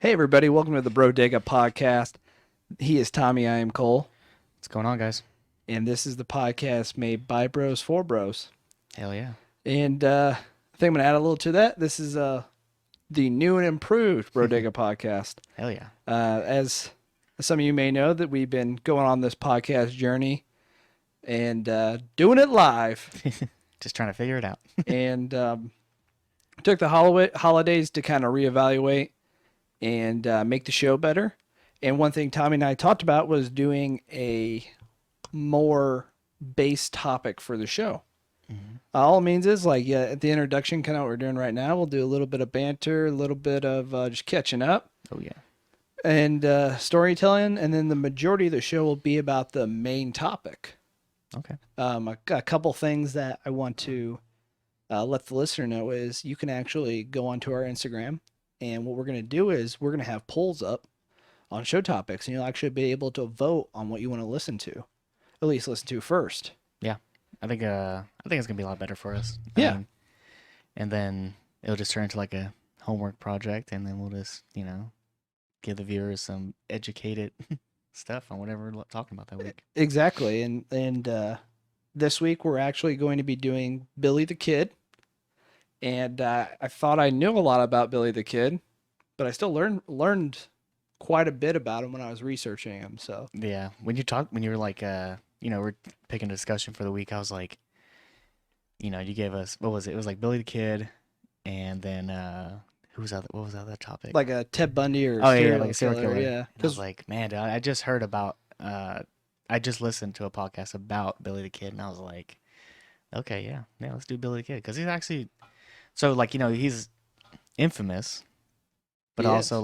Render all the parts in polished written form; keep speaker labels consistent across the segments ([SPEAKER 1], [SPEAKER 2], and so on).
[SPEAKER 1] Hey, everybody. Welcome to the Brodega podcast. He is Tommy. I am Cole.
[SPEAKER 2] What's going on, guys?
[SPEAKER 1] And this is the podcast made by bros for bros.
[SPEAKER 2] Hell yeah.
[SPEAKER 1] And I think I'm going to add a little to that. This is the new and improved Brodega podcast.
[SPEAKER 2] Hell yeah.
[SPEAKER 1] As some of you may know, that we've been going on this podcast journey and doing it live.
[SPEAKER 2] Just trying to figure it out.
[SPEAKER 1] And took the holidays to kind of reevaluate and make the show better. And one thing Tommy and I talked about was doing a more base topic for the show.
[SPEAKER 2] Mm-hmm.
[SPEAKER 1] All it means is at the introduction, kind of what we're doing right now, we'll do a little bit of banter, a little bit of just catching up.
[SPEAKER 2] Oh, yeah.
[SPEAKER 1] And storytelling. And then the majority of the show will be about the main topic.
[SPEAKER 2] Okay.
[SPEAKER 1] A couple things that I want to let the listener know is you can actually go onto our Instagram. And what we're going to do is we're going to have polls up on show topics, and you'll actually be able to vote on what you want to listen to, at least listen to first.
[SPEAKER 2] Yeah. I think it's gonna be a lot better for us.
[SPEAKER 1] Yeah.
[SPEAKER 2] And then it'll just turn into like a homework project, and then we'll just, give the viewers some educated stuff on whatever we're talking about that week.
[SPEAKER 1] Exactly. And this week we're actually going to be doing Billy the Kid. And I thought I knew a lot about Billy the Kid, but I still learned quite a bit about him when I was researching him. So
[SPEAKER 2] Yeah. When you were like, we're picking a discussion for the week, I was like, you gave us, what was it? It was like Billy the Kid, and then what was the other topic?
[SPEAKER 1] like a Ted Bundy or
[SPEAKER 2] like a serial killer.
[SPEAKER 1] Yeah.
[SPEAKER 2] And I was like, man, dude, I just heard about, I just listened to a podcast about Billy the Kid, and I was like, okay, yeah, let's do Billy the Kid, because he's actually, so he's infamous, but also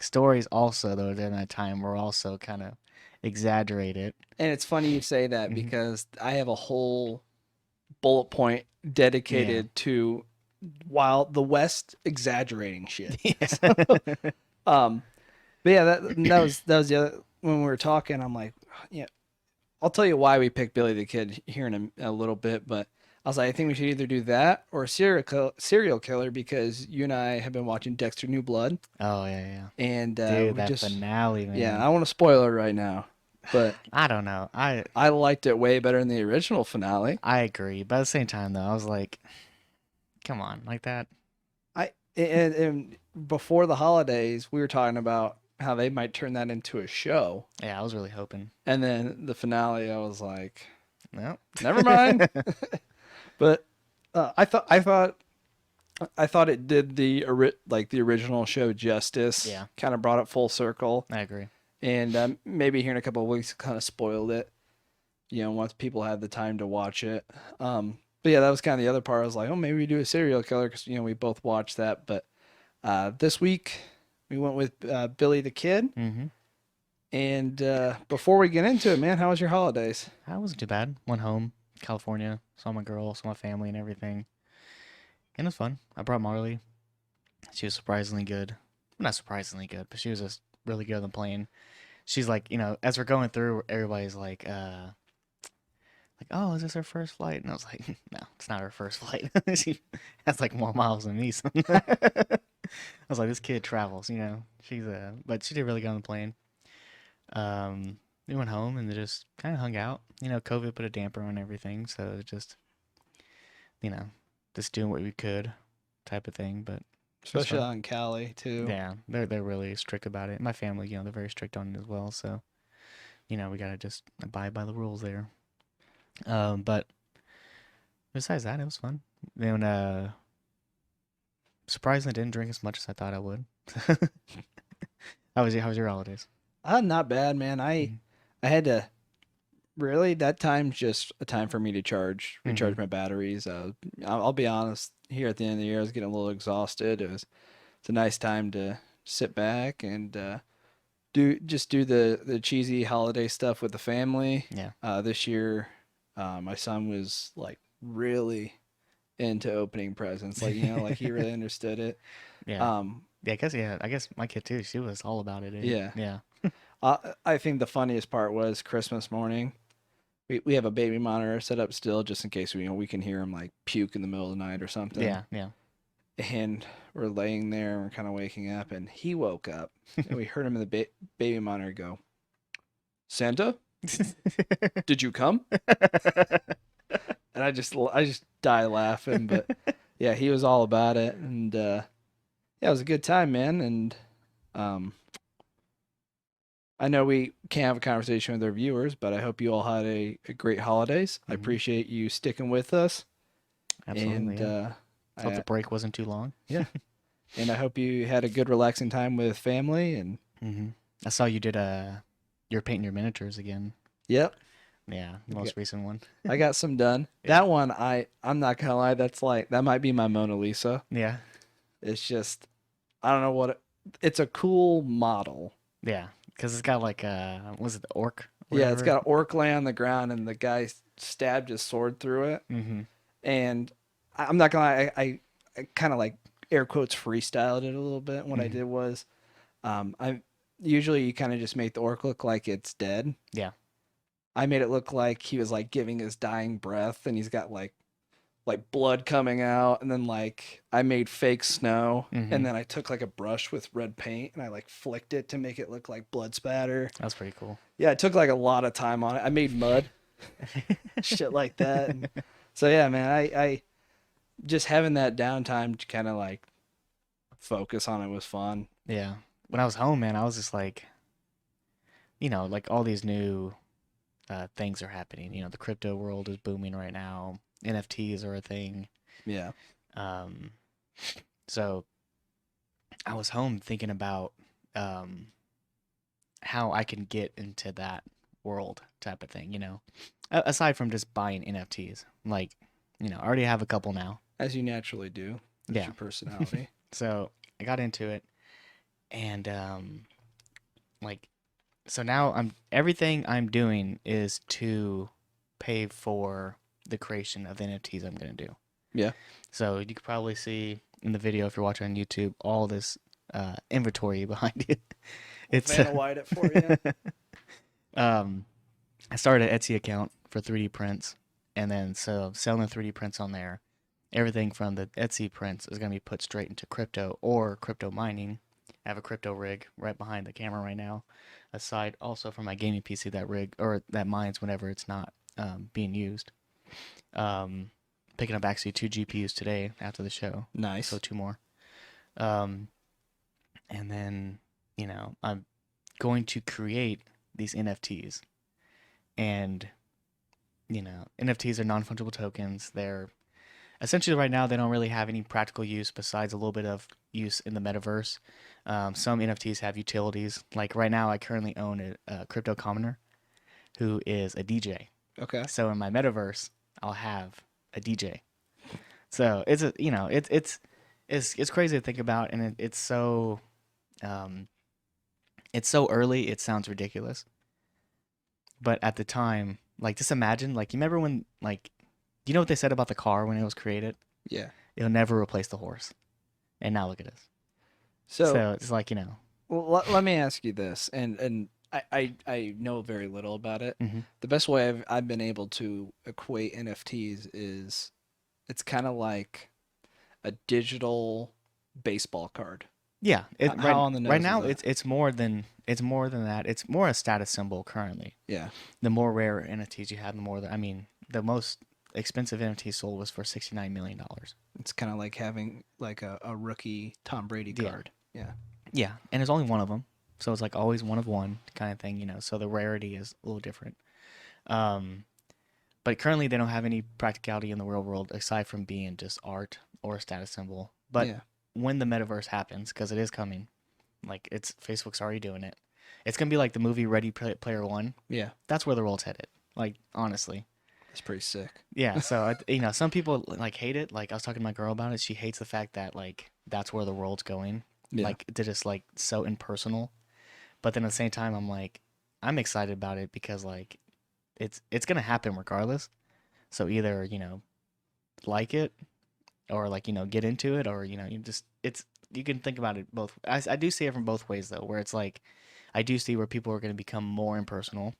[SPEAKER 2] stories also though during that time were also kind of exaggerated.
[SPEAKER 1] And it's funny you say that because I have a whole bullet point dedicated to while the West exaggerating shit. But yeah, that was the other, when we were talking, I'm like, yeah, I'll tell you why we picked Billy the Kid here in a little bit, but I was like, I think we should either do that or serial killer, because you and I have been watching Dexter New Blood.
[SPEAKER 2] Oh yeah.
[SPEAKER 1] And
[SPEAKER 2] dude, that finale, man.
[SPEAKER 1] Yeah, I want to spoil it right now, but
[SPEAKER 2] I don't know.
[SPEAKER 1] I liked it way better than the original finale.
[SPEAKER 2] I agree, but at the same time though, I was like, come on, like that.
[SPEAKER 1] And before the holidays, we were talking about how they might turn that into a show.
[SPEAKER 2] Yeah, I was really hoping.
[SPEAKER 1] And then the finale, I was like,
[SPEAKER 2] no,
[SPEAKER 1] never mind. But I thought it did the original show justice.
[SPEAKER 2] Yeah,
[SPEAKER 1] kind of brought it full circle.
[SPEAKER 2] I agree.
[SPEAKER 1] And maybe here in a couple of weeks, kind of spoiled it. Once people had the time to watch it. But yeah, that was kind of the other part. I was like, oh, maybe we do a serial killer, because we both watched that. But this week we went with Billy the Kid.
[SPEAKER 2] Mm-hmm.
[SPEAKER 1] And before we get into it, man, how was your holidays?
[SPEAKER 2] That wasn't too bad. Went home, California, saw my girl, saw my family and everything. And it was fun. I brought Marley. She was surprisingly good. Well, not surprisingly good, but she was just really good on the plane. She's like, as we're going through, everybody's like, oh, is this her first flight? And I was like, no, it's not her first flight. She has like more miles than me. I was like, this kid travels, she's but she did really good on the plane. We went home and just kind of hung out. COVID put a damper on everything, so it was just, just doing what we could, type of thing. But
[SPEAKER 1] especially on Cali too.
[SPEAKER 2] Yeah, they're really strict about it. My family, they're very strict on it as well. So, we gotta just abide by the rules there. But besides that, it was fun. Then surprisingly, didn't drink as much as I thought I would. How was your holidays?
[SPEAKER 1] Not bad, man. I had to really, that time's just a time for me to recharge my batteries. I'll be honest, here at the end of the year, I was getting a little exhausted. It's a nice time to sit back and do the cheesy holiday stuff with the family.
[SPEAKER 2] Yeah.
[SPEAKER 1] This year, my son was like really into opening presents, like he really understood it.
[SPEAKER 2] Yeah. I guess my kid too. She was all about it.
[SPEAKER 1] Yeah. I think the funniest part was Christmas morning. We have a baby monitor set up still, just in case we can hear him like puke in the middle of the night or something.
[SPEAKER 2] Yeah.
[SPEAKER 1] and we're laying there and we're kind of waking up, and he woke up, and we heard him in the baby monitor go, "Santa, did you come?" And I just die laughing, but yeah, he was all about it, and yeah, it was a good time, man. And um, I know we can't have a conversation with our viewers, but I hope you all had a great holidays. I appreciate you sticking with us,
[SPEAKER 2] Absolutely.
[SPEAKER 1] and
[SPEAKER 2] Yeah. Hope the break wasn't too long.
[SPEAKER 1] yeah, and I hope you had a good relaxing time with family. And
[SPEAKER 2] I saw you did you're painting your miniatures again.
[SPEAKER 1] yep,
[SPEAKER 2] Yeah, the most recent one.
[SPEAKER 1] I got some done.
[SPEAKER 2] Yeah.
[SPEAKER 1] That one, I'm not gonna lie, that might be my Mona Lisa.
[SPEAKER 2] Yeah.
[SPEAKER 1] It's just I don't know it's a cool model.
[SPEAKER 2] Yeah, because it's got like was it the orc?
[SPEAKER 1] Yeah, it's
[SPEAKER 2] Whatever.
[SPEAKER 1] got an orc lay on the ground, and the guy stabbed his sword through it.
[SPEAKER 2] Mm-hmm.
[SPEAKER 1] And I'm not gonna lie, I kind of like air quotes freestyled it a little bit. What I did was, I usually you kind of just make the orc look like it's dead.
[SPEAKER 2] Yeah.
[SPEAKER 1] I made it look like he was like giving his dying breath, and he's got like blood coming out, and then like I made fake snow, and then I took like a brush with red paint and I like flicked it to make it look like blood spatter.
[SPEAKER 2] That's pretty cool.
[SPEAKER 1] Yeah, it took like a lot of time on it. I made mud, shit like that. And so yeah, man, I just having that downtime to kind of like focus on it was fun.
[SPEAKER 2] Yeah. When I was home, man, I was just like, like all these new things are happening. The crypto world is booming right now. NFTs are a thing.
[SPEAKER 1] Yeah.
[SPEAKER 2] Um, so I was home thinking about how I can get into that world type of thing, aside from just buying NFTs. Like, I already have a couple now.
[SPEAKER 1] As you naturally do. That's
[SPEAKER 2] Yeah.
[SPEAKER 1] your personality.
[SPEAKER 2] So I got into it, and like, so now everything I'm doing is to pay for the creation of the NFTs I'm gonna do.
[SPEAKER 1] Yeah.
[SPEAKER 2] So you could probably see in the video if you're watching on YouTube all this inventory behind you. It's
[SPEAKER 1] Vanna White it for you.
[SPEAKER 2] I started an Etsy account for 3D prints, and then so selling 3D prints on there. Everything from the Etsy prints is gonna be put straight into crypto or crypto mining. I have a crypto rig right behind the camera right now. Aside also from my gaming PC, that mines whenever it's not being used. Picking up actually 2 GPUs today after the show.
[SPEAKER 1] Nice.
[SPEAKER 2] So 2 more. And then, I'm going to create these NFTs. And, NFTs are non-fungible tokens. They're essentially right now they don't really have any practical use besides a little bit of use in the metaverse. Some NFTs have utilities. Like right now I currently own a crypto commoner who is a DJ.
[SPEAKER 1] Okay.
[SPEAKER 2] So in my metaverse, I'll have a DJ. So it's it's crazy to think about, and it's so early. It sounds ridiculous, but at the time, like just imagine, like you remember when, like, do you know what they said about the car when it was created?
[SPEAKER 1] Yeah.
[SPEAKER 2] It'll never replace the horse, and now look at us.
[SPEAKER 1] So
[SPEAKER 2] So it's like
[SPEAKER 1] well, let me ask you this, and I know very little about it.
[SPEAKER 2] Mhm.
[SPEAKER 1] The best way I've been able to equate NFTs is it's kind of like a digital baseball card.
[SPEAKER 2] Yeah.
[SPEAKER 1] How on the nose
[SPEAKER 2] right
[SPEAKER 1] is
[SPEAKER 2] now
[SPEAKER 1] that?
[SPEAKER 2] it's more than that. It's more a status symbol currently.
[SPEAKER 1] Yeah.
[SPEAKER 2] The more rare NFTs you have, the most expensive NFT sold was for $69 million.
[SPEAKER 1] It's kind of like having like a rookie Tom Brady
[SPEAKER 2] Yeah.
[SPEAKER 1] card. Yeah.
[SPEAKER 2] Yeah, and there's only one of them, so it's like always one of one kind of thing, So the rarity is a little different. But currently they don't have any practicality in the real world aside from being just art or a status symbol. But
[SPEAKER 1] Yeah.
[SPEAKER 2] when the metaverse happens, because it is coming, like Facebook's already doing it. It's gonna be like the movie Ready Player One.
[SPEAKER 1] Yeah.
[SPEAKER 2] That's where the world's headed. Like honestly.
[SPEAKER 1] That's pretty sick.
[SPEAKER 2] Yeah. So some people like hate it. Like I was talking to my girl about it. She hates the fact that like that's where the world's going.
[SPEAKER 1] Yeah.
[SPEAKER 2] Like they're just like so impersonal. But then at the same time, I'm excited about it because like it's gonna happen regardless. So either like it or like get into it, or you can think about it both. I do see it from both ways though, where it's like I do see where people are gonna become more impersonal,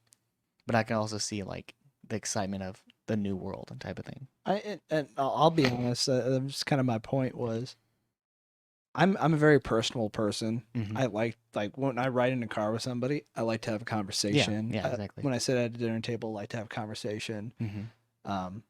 [SPEAKER 2] but I can also see like the excitement of the new world and type of thing.
[SPEAKER 1] And I'll be honest. Just kind of my point was, I'm a very personal person.
[SPEAKER 2] Mhm.
[SPEAKER 1] I like when I ride in a car with somebody, I like to have a conversation.
[SPEAKER 2] Yeah, exactly.
[SPEAKER 1] When I sit at a dinner table, I like to have a conversation.
[SPEAKER 2] Mhm.
[SPEAKER 1] Um,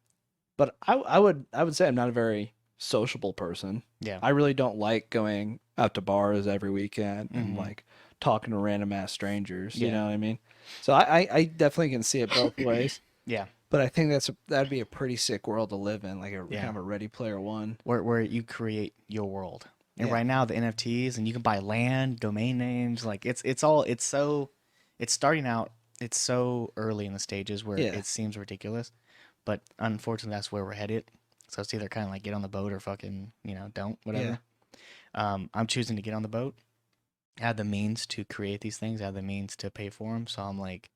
[SPEAKER 1] but I would say I'm not a very sociable person.
[SPEAKER 2] Yeah.
[SPEAKER 1] I really don't like going out to bars every weekend and
[SPEAKER 2] Mhm.
[SPEAKER 1] like talking to random ass strangers. You
[SPEAKER 2] Yeah.
[SPEAKER 1] know what I mean? So I definitely can see it both ways.
[SPEAKER 2] Yeah.
[SPEAKER 1] But I think that'd be a pretty sick world to live in, like a kind
[SPEAKER 2] Yeah.
[SPEAKER 1] of a Ready Player One.
[SPEAKER 2] Where you create your world. And
[SPEAKER 1] Yeah.
[SPEAKER 2] right now the NFTs and you can buy land, domain names, like it's starting out, it's so early in the stages where
[SPEAKER 1] Yeah.
[SPEAKER 2] it seems ridiculous, but unfortunately that's where we're headed. So it's either kind of like get on the boat or fucking, don't,
[SPEAKER 1] Yeah.
[SPEAKER 2] whatever. I'm choosing to get on the boat. I have the means to create these things. I have the means to pay for them. So I'm like,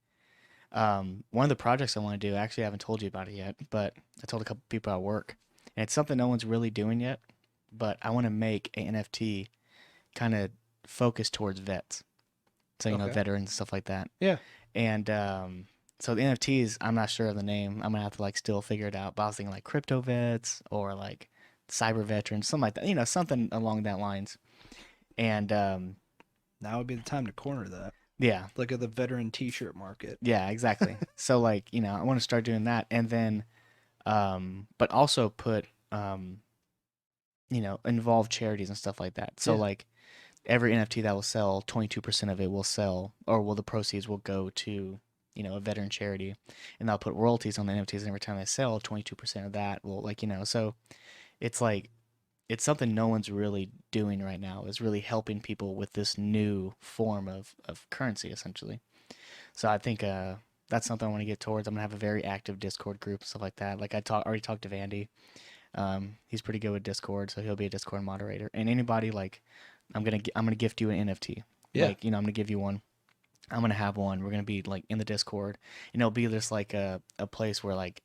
[SPEAKER 2] one of the projects I want to do, actually, I haven't told you about it yet, but I told a couple people at work, and it's something no one's really doing yet. But I want to make an NFT kind of focused towards vets, so
[SPEAKER 1] Okay.
[SPEAKER 2] veterans and stuff like that.
[SPEAKER 1] Yeah.
[SPEAKER 2] And so the NFTs, I'm not sure of the name. I'm gonna have to like still figure it out. But I was thinking like crypto vets or like cyber veterans, something like that. Something along that lines. And
[SPEAKER 1] Now would be the time to corner that.
[SPEAKER 2] yeah,
[SPEAKER 1] Look at the veteran T-shirt market.
[SPEAKER 2] yeah, exactly. So like I want to start doing that, and then but also put involve charities and stuff like that. So
[SPEAKER 1] Yeah.
[SPEAKER 2] like every NFT that will sell, 22% of it will sell, or will the proceeds will go to a veteran charity, and they'll put royalties on the NFTs, and every time they sell, 22% of that will so it's like it's something no one's really doing right now, is really helping people with this new form of currency essentially. So I think that's something I want to get towards. I'm gonna have a very active Discord group and stuff like that. Like already talked to Vandy. He's pretty good with Discord, so he'll be a Discord moderator. And anybody like, I'm gonna gift you an NFT.
[SPEAKER 1] Yeah.
[SPEAKER 2] Like I'm gonna give you one. I'm gonna have one. We're gonna be like in the Discord, and it'll be just like a place where like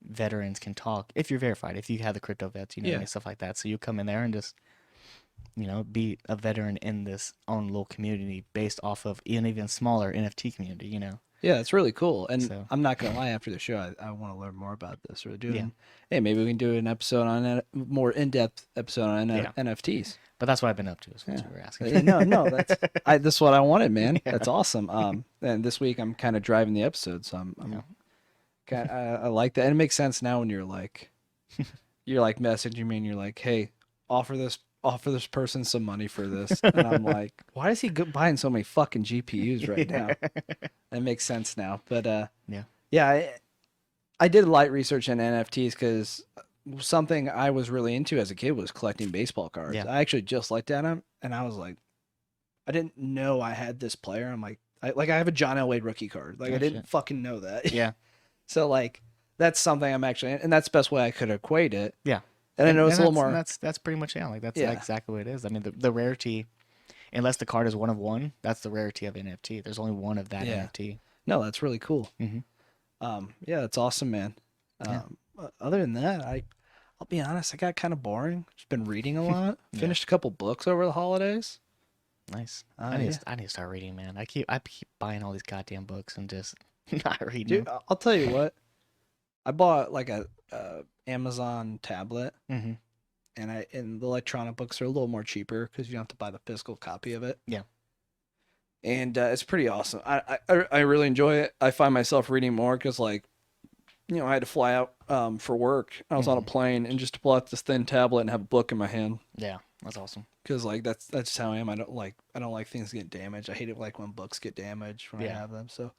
[SPEAKER 2] veterans can talk if you're verified, if you have the crypto vets,
[SPEAKER 1] Yeah.
[SPEAKER 2] and stuff like that. So you come in there and just be a veteran in this own little community based off of an even smaller NFT community.
[SPEAKER 1] Yeah, it's really cool. And
[SPEAKER 2] So
[SPEAKER 1] I'm not gonna lie, after the show, I want to learn more about this. We're doing,
[SPEAKER 2] Yeah.
[SPEAKER 1] hey, maybe we can do an episode on more in-depth episode on
[SPEAKER 2] Yeah.
[SPEAKER 1] NFTs.
[SPEAKER 2] But that's what I've been up to, is what
[SPEAKER 1] Yeah.
[SPEAKER 2] you were asking.
[SPEAKER 1] Yeah, no, that's what I wanted, man.
[SPEAKER 2] Yeah.
[SPEAKER 1] That's awesome. And this week I'm kind of driving the episode, so
[SPEAKER 2] Yeah.
[SPEAKER 1] I like that, and it makes sense now when you're like messaging me and you're like, hey, offer this person some money for this, and I'm like, why is he buying so many fucking GPUs right now? That makes sense now, but yeah, I did light research in NFTs because something I was really into as a kid was collecting baseball cards.
[SPEAKER 2] Yeah.
[SPEAKER 1] I actually just looked at them and I was like, I didn't know I had this player. I'm like, I have a John Elway rookie card. Like,
[SPEAKER 2] Oh,
[SPEAKER 1] I didn't
[SPEAKER 2] shit.
[SPEAKER 1] fucking know that.
[SPEAKER 2] Yeah.
[SPEAKER 1] So like, that's something I'm actually, and that's the best way I could equate it.
[SPEAKER 2] Yeah.
[SPEAKER 1] And I know it's a little more.
[SPEAKER 2] That's pretty much it. Like that's
[SPEAKER 1] Yeah.
[SPEAKER 2] exactly what it is. I mean, the rarity, unless the card is one of one, that's the rarity of NFT. There's only one of that
[SPEAKER 1] Yeah.
[SPEAKER 2] NFT.
[SPEAKER 1] No, that's really cool.
[SPEAKER 2] Mhm.
[SPEAKER 1] Yeah, that's awesome, man.
[SPEAKER 2] Yeah.
[SPEAKER 1] Other than that, I'll be honest, I got kind of boring. Just been reading a lot.
[SPEAKER 2] Yeah.
[SPEAKER 1] Finished a couple books over the holidays.
[SPEAKER 2] Nice.
[SPEAKER 1] Yeah.
[SPEAKER 2] I need to start reading, man. I keep buying all these goddamn books and just not reading
[SPEAKER 1] Dude,
[SPEAKER 2] them.
[SPEAKER 1] I'll tell you what. I bought like a Amazon tablet,
[SPEAKER 2] Mm-hmm.
[SPEAKER 1] and the electronic books are a little more cheaper because you don't have to buy the physical copy of it.
[SPEAKER 2] Yeah.
[SPEAKER 1] And it's pretty awesome. I really enjoy it. I find myself reading more because I had to fly out for work. I was on a plane, and just to pull out this thin tablet and have a book in my hand.
[SPEAKER 2] Yeah, that's awesome.
[SPEAKER 1] Because that's just how I am. I don't like things getting damaged. I hate it like when books get damaged when I have them. So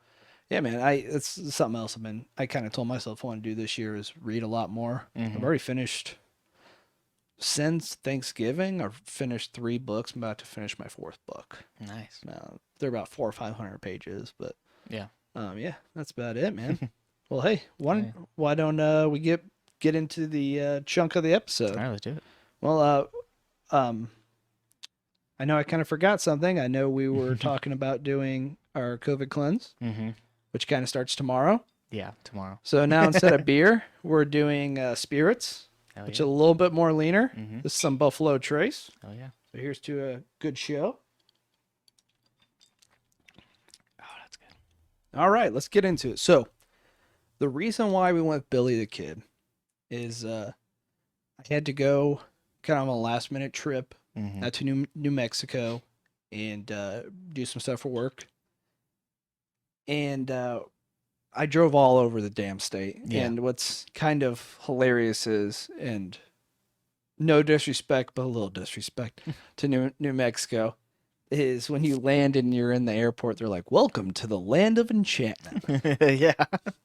[SPEAKER 1] yeah, man, it's something else I kind of told myself I want to do this year is read a lot more.
[SPEAKER 2] Mhm.
[SPEAKER 1] I've already finished since Thanksgiving. I've finished 3 books. I'm about to finish my 4th book.
[SPEAKER 2] Nice.
[SPEAKER 1] Now they're about 400 or 500 pages, but
[SPEAKER 2] Yeah.
[SPEAKER 1] yeah, that's about it, man. Well, hey, why don't we get into the chunk of the episode?
[SPEAKER 2] All right, let's do it.
[SPEAKER 1] Well, I know I kind of forgot something. I know we were talking about doing our COVID cleanse,
[SPEAKER 2] Mm-hmm.
[SPEAKER 1] which kind of starts tomorrow.
[SPEAKER 2] Yeah, tomorrow.
[SPEAKER 1] So now instead of beer, we're doing spirits,
[SPEAKER 2] Hell
[SPEAKER 1] which
[SPEAKER 2] yeah.
[SPEAKER 1] is a little bit more leaner.
[SPEAKER 2] Mm-hmm.
[SPEAKER 1] This is some Buffalo Trace.
[SPEAKER 2] Oh yeah.
[SPEAKER 1] So here's to a good show.
[SPEAKER 2] Oh, that's good.
[SPEAKER 1] All right, let's get into it. So the reason why we went with Billy the Kid is I had to go kind of on a last minute trip
[SPEAKER 2] Mm-hmm.
[SPEAKER 1] out to New Mexico, and do some stuff for work. And I drove all over the damn state.
[SPEAKER 2] Yeah.
[SPEAKER 1] And what's kind of hilarious is, and no disrespect, but a little disrespect to New Mexico, is when you land and you're in the airport, they're like, "Welcome to the land of enchantment,"
[SPEAKER 2] Yeah.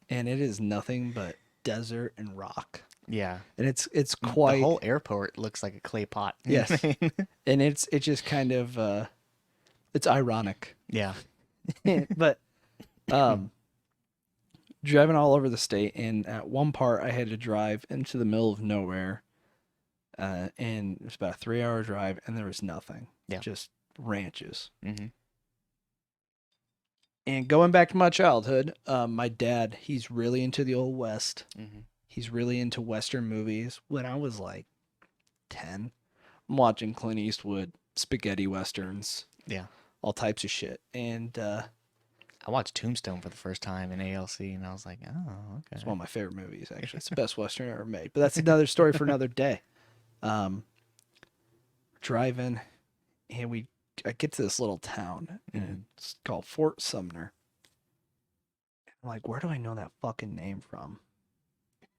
[SPEAKER 1] and it is nothing but desert and rock.
[SPEAKER 2] Yeah.
[SPEAKER 1] And it's
[SPEAKER 2] The
[SPEAKER 1] quite
[SPEAKER 2] whole airport looks like a clay pot.
[SPEAKER 1] yes, and it's just kind of it's ironic,
[SPEAKER 2] Yeah.
[SPEAKER 1] but um, driving all over the state, and at one part I had to drive into the middle of nowhere, and it was about a 3 hour drive, and there was nothing,
[SPEAKER 2] Yeah.
[SPEAKER 1] just ranches.
[SPEAKER 2] Mm-hmm.
[SPEAKER 1] And going back to my childhood, my dad, he's really into the old west.
[SPEAKER 2] Mm-hmm.
[SPEAKER 1] He's really into Western movies. When I was like 10, I'm watching Clint Eastwood, spaghetti westerns,
[SPEAKER 2] Yeah.
[SPEAKER 1] all types of shit. And
[SPEAKER 2] I watched Tombstone for the first time in ALC, and I was like, oh, okay.
[SPEAKER 1] it's one of my favorite movies, actually. It's the best Western ever made. But that's another story for another day. Driving, and I get to this little town, and it's called Fort Sumner. I'm like, where do I know that fucking name from?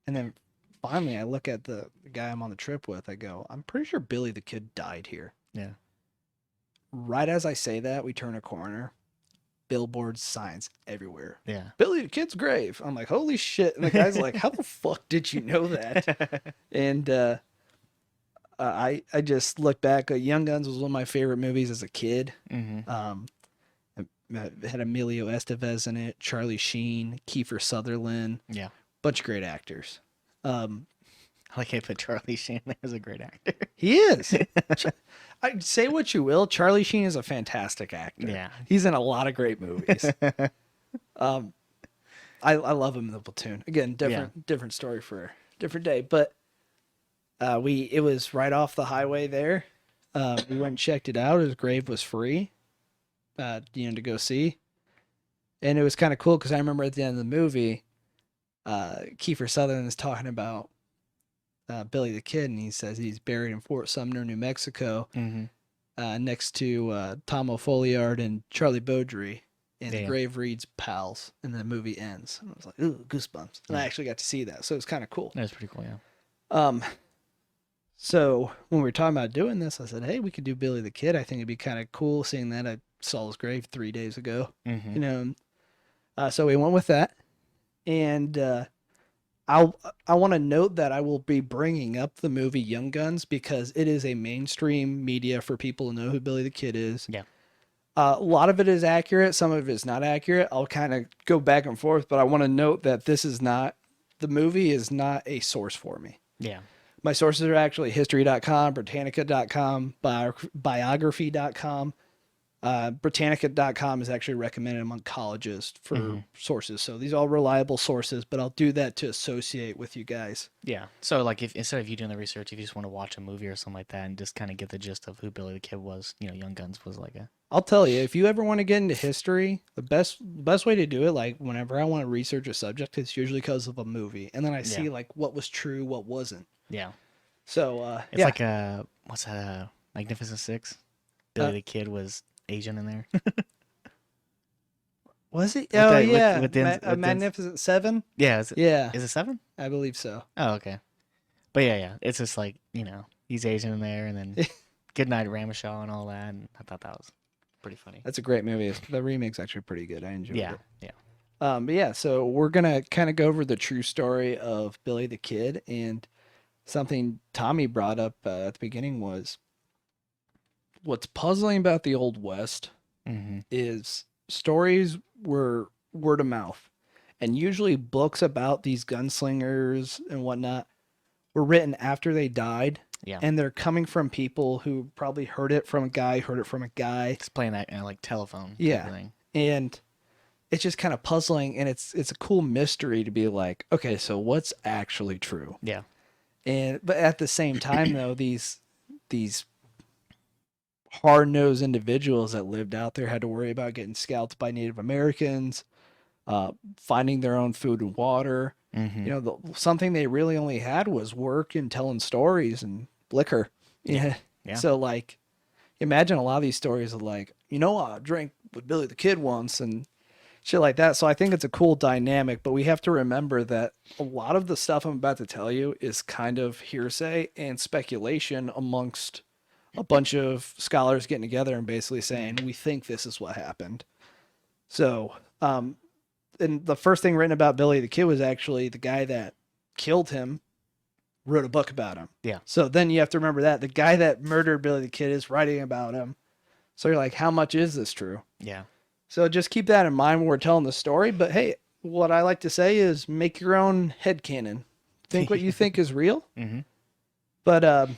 [SPEAKER 1] And then finally, I look at the guy I'm on the trip with. I go, I'm pretty sure Billy the Kid died here.
[SPEAKER 2] Yeah.
[SPEAKER 1] Right as I say that, we turn a corner. Billboards, signs everywhere.
[SPEAKER 2] Yeah.
[SPEAKER 1] Billy the Kid's grave. I'm like, holy shit. And the guy's like, how the fuck did you know that? And I just look back. Young Guns was one of my favorite movies as a kid.
[SPEAKER 2] Mm-hmm.
[SPEAKER 1] It had Emilio Estevez in it, Charlie Sheen, Kiefer Sutherland.
[SPEAKER 2] Yeah.
[SPEAKER 1] Bunch of great actors.
[SPEAKER 2] I like how you put Charlie Sheen there as a great actor.
[SPEAKER 1] He is. I say what you will, Charlie Sheen is a fantastic actor.
[SPEAKER 2] Yeah.
[SPEAKER 1] He's in a lot of great movies. I love him in the Platoon. Again, different story for a different day. But it was right off the highway there. We went and checked it out. His grave was free, to go see. And it was kind of cool because I remember at the end of the movie, Kiefer Sutherland is talking about Billy the Kid, and he says he's buried in Fort Sumner, New Mexico, next to Tom O'Folliard and Charlie Beaudry. And the grave reads "Pals," and the movie ends. And I was like, "Ooh, goosebumps!" And I actually got to see that, so it was kind of cool.
[SPEAKER 2] That was pretty cool, yeah.
[SPEAKER 1] So when we were talking about doing this, I said, "Hey, we could do Billy the Kid. I think it'd be kind of cool seeing that. I saw his grave 3 days ago, So we went with that, and I want to note that I will be bringing up the movie Young Guns because it is a mainstream media for people to know who Billy the Kid is.
[SPEAKER 2] Yeah.
[SPEAKER 1] A lot of it is accurate. Some of it is not accurate. I'll kind of go back and forth, but I want to note that the movie is not a source for me.
[SPEAKER 2] Yeah.
[SPEAKER 1] My sources are actually history.com, Britannica.com, biography.com. Britannica.com is actually recommended among colleges for sources. So these are all reliable sources, but I'll do that to associate with you guys.
[SPEAKER 2] Yeah. So like if instead of you doing the research, if you just want to watch a movie or something like that and just kind of get the gist of who Billy the Kid was, Young Guns was like a...
[SPEAKER 1] I'll tell you, if you ever want to get into history, the best way to do it, like whenever I want to research a subject, it's usually because of a movie. And then I see like what was true, what wasn't.
[SPEAKER 2] Yeah.
[SPEAKER 1] So
[SPEAKER 2] it's like what's that? Magnificent Six. Billy the Kid was Asian in there.
[SPEAKER 1] Was it?
[SPEAKER 2] With
[SPEAKER 1] Magnificent Seven.
[SPEAKER 2] Yeah. Is it 7?
[SPEAKER 1] I believe so.
[SPEAKER 2] Oh, okay. But yeah. It's just like he's Asian in there, and then Goodnight Rameshaw and all that. And I thought that was pretty funny.
[SPEAKER 1] That's a great movie. The remake's actually pretty good. I enjoyed it.
[SPEAKER 2] Yeah.
[SPEAKER 1] But yeah, so we're gonna kind of go over the true story of Billy the Kid, and something Tommy brought up at the beginning was what's puzzling about the Old West is stories were word of mouth, and usually books about these gunslingers and whatnot were written after they died.
[SPEAKER 2] Yeah.
[SPEAKER 1] And they're coming from people who probably heard it from a guy.
[SPEAKER 2] It's playing that like telephone.
[SPEAKER 1] Yeah.
[SPEAKER 2] Thing.
[SPEAKER 1] And it's just kind of puzzling, and it's a cool mystery to be like, okay, so what's actually true?
[SPEAKER 2] Yeah.
[SPEAKER 1] But at the same time though, these hard-nosed individuals that lived out there had to worry about getting scalped by Native Americans, finding their own food and water. Something they really only had was work and telling stories and liquor. Yeah.
[SPEAKER 2] Yeah.
[SPEAKER 1] So like Imagine a lot of these stories of like, I drank with Billy the Kid once and shit like that. So I think it's a cool dynamic, but we have to remember that a lot of the stuff I'm about to tell you is kind of hearsay and speculation amongst a bunch of scholars getting together and basically saying, we think this is what happened. So, and the first thing written about Billy the Kid was actually the guy that killed him wrote a book about him.
[SPEAKER 2] Yeah.
[SPEAKER 1] So then you have to remember that the guy that murdered Billy the Kid is writing about him. So you're like, how much is this true?
[SPEAKER 2] Yeah.
[SPEAKER 1] So just keep that in mind when we're telling the story. But hey, what I like to say is make your own headcanon. Think what you think is real.
[SPEAKER 2] Mm-hmm.
[SPEAKER 1] But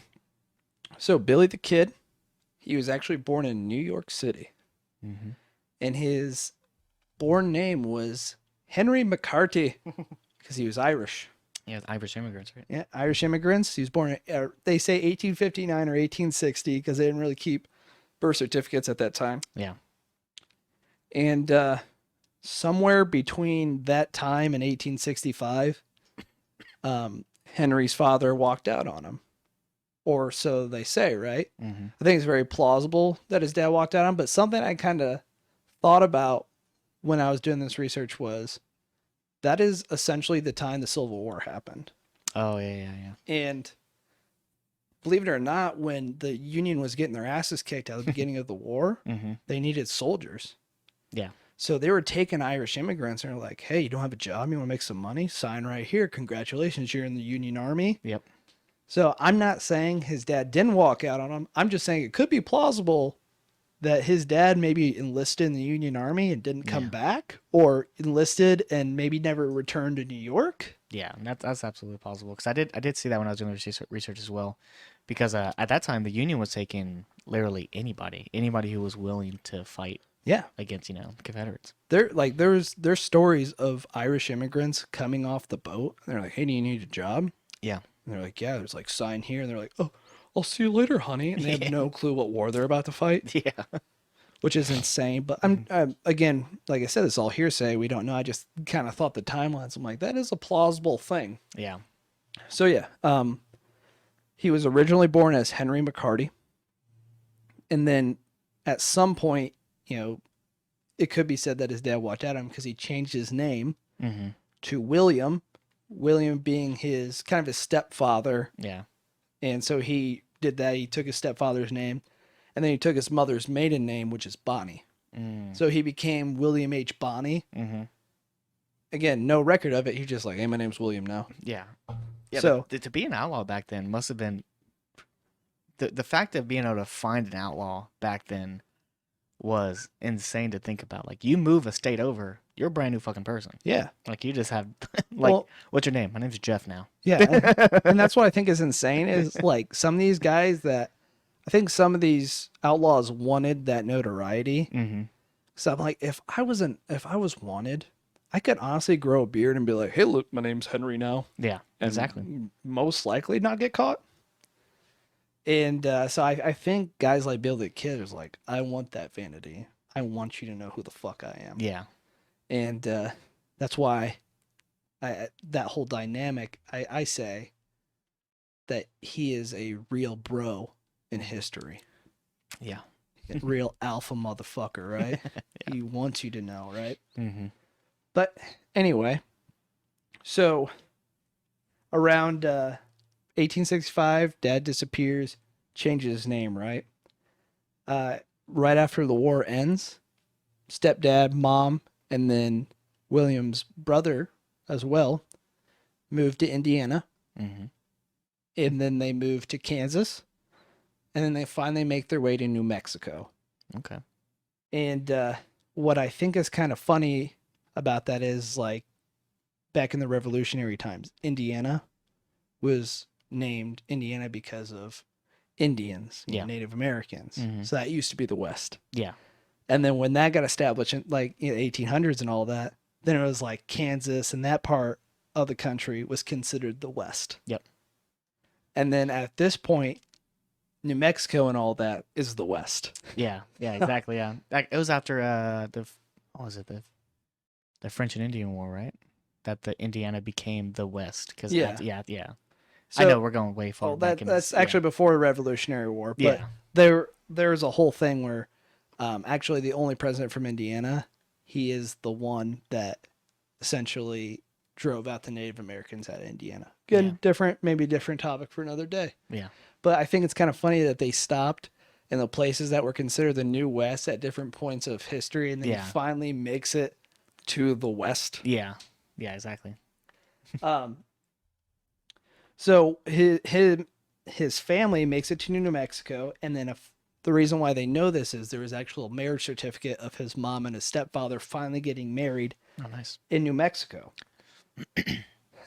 [SPEAKER 1] so Billy the Kid, he was actually born in New York City.
[SPEAKER 2] Mm-hmm.
[SPEAKER 1] And his born name was Henry McCarty because he was Irish.
[SPEAKER 2] Yeah, Irish immigrants, right?
[SPEAKER 1] Yeah, Irish immigrants. He was born, they say 1859 or 1860 because they didn't really keep birth certificates at that time.
[SPEAKER 2] Yeah.
[SPEAKER 1] And somewhere between that time and 1865, Henry's father walked out on him. Or so they say, right?
[SPEAKER 2] Mm-hmm.
[SPEAKER 1] I think it's very plausible that his dad walked out on him. But something I kind of thought about when I was doing this research was that is essentially the time the Civil War happened.
[SPEAKER 2] Oh, yeah.
[SPEAKER 1] And believe it or not, when the Union was getting their asses kicked at the beginning of the war,
[SPEAKER 2] Mm-hmm.
[SPEAKER 1] they needed soldiers.
[SPEAKER 2] Yeah.
[SPEAKER 1] So they were taking Irish immigrants and they're like, hey, you don't have a job? You want to make some money? Sign right here. Congratulations, you're in the Union Army.
[SPEAKER 2] Yep.
[SPEAKER 1] So I'm not saying his dad didn't walk out on him. I'm just saying it could be plausible that his dad maybe enlisted in the Union Army and didn't come back, or enlisted and maybe never returned to New York.
[SPEAKER 2] Yeah, that's absolutely possible. Because I did see that when I was doing research as well. Because at that time, the Union was taking literally anybody who was willing to fight.
[SPEAKER 1] Yeah,
[SPEAKER 2] against the Confederates.
[SPEAKER 1] There's stories of Irish immigrants coming off the boat. And they're like, hey, do you need a job?
[SPEAKER 2] Yeah.
[SPEAKER 1] And they're like, yeah. There's like sign here, and they're like, oh, I'll see you later, honey. And they have no clue what war they're about to fight.
[SPEAKER 2] Yeah.
[SPEAKER 1] Which is insane. But I'm again, like I said, it's all hearsay. We don't know. I just kind of thought the timelines. I'm like, that is a plausible thing.
[SPEAKER 2] Yeah.
[SPEAKER 1] So yeah, he was originally born as Henry McCarty, and then at some point, it could be said that his dad walked out on him because he changed his name to William. William being his kind of his stepfather.
[SPEAKER 2] Yeah.
[SPEAKER 1] And so he did that. He took his stepfather's name, and then he took his mother's maiden name, which is Bonney. So he became William H. Bonney.
[SPEAKER 2] Mm-hmm.
[SPEAKER 1] Again, no record of it. He's just like, hey, my name's William now.
[SPEAKER 2] Yeah. Yeah.
[SPEAKER 1] So
[SPEAKER 2] to be an outlaw back then must have been the fact of being able to find an outlaw back then was insane to think about. Like, you move a state over, you're a brand new fucking person.
[SPEAKER 1] yeah.
[SPEAKER 2] Like, you just have like, what's your name? My name's Jeff now.
[SPEAKER 1] Yeah. And that's what I think is insane is like some of these guys that I think some of these outlaws wanted that notoriety.
[SPEAKER 2] Mm-hmm.
[SPEAKER 1] So I'm like, if I was wanted, I could honestly grow a beard and be like, hey, look, my name's Henry now.
[SPEAKER 2] Yeah,
[SPEAKER 1] And
[SPEAKER 2] exactly.
[SPEAKER 1] most likely not get caught. And so I think guys like Bill the Kid is like, I want that vanity. I want you to know who the fuck I am.
[SPEAKER 2] Yeah.
[SPEAKER 1] And that's why that whole dynamic, I say that he is a real bro in history.
[SPEAKER 2] Yeah.
[SPEAKER 1] A real alpha motherfucker, right? He wants you to know, right?
[SPEAKER 2] Mm-hmm.
[SPEAKER 1] But anyway, so around 1865, Dad disappears, changes his name, right? Right after the war ends, stepdad, mom, and then William's brother as well moved to Indiana.
[SPEAKER 2] Mm-hmm.
[SPEAKER 1] And then they moved to Kansas. And then they finally make their way to New Mexico.
[SPEAKER 2] Okay.
[SPEAKER 1] And what I think is kind of funny about that is, like, back in the Revolutionary times, Indiana was named Indiana because of Indians, Native Americans.
[SPEAKER 2] Mm-hmm.
[SPEAKER 1] So that used to be the West.
[SPEAKER 2] Yeah.
[SPEAKER 1] And then when that got established in like 1800s and all that, then it was like Kansas and that part of the country was considered the West.
[SPEAKER 2] Yep.
[SPEAKER 1] And then at this point, New Mexico and all that is the West.
[SPEAKER 2] Yeah. Yeah. Exactly. Yeah. Like, it was after what was it, the French and Indian War, right? That the Indiana became the West. Cause
[SPEAKER 1] Yeah.
[SPEAKER 2] Yeah.
[SPEAKER 1] So,
[SPEAKER 2] I know we're going way far
[SPEAKER 1] well,
[SPEAKER 2] back.
[SPEAKER 1] that's actually before the Revolutionary War, but
[SPEAKER 2] Yeah.
[SPEAKER 1] there there's a whole thing where actually the only president from Indiana, he is the one that essentially drove out the Native Americans out of Indiana. Again, maybe different topic for another day.
[SPEAKER 2] Yeah.
[SPEAKER 1] But I think it's kind of funny that they stopped in the places that were considered the New West at different points of history, and then he finally makes it to the West.
[SPEAKER 2] Yeah. Yeah, exactly.
[SPEAKER 1] So his family makes it to New Mexico, and then the reason why they know this is there was actual marriage certificate of his mom and his stepfather finally getting married.
[SPEAKER 2] Oh, nice.
[SPEAKER 1] In New Mexico.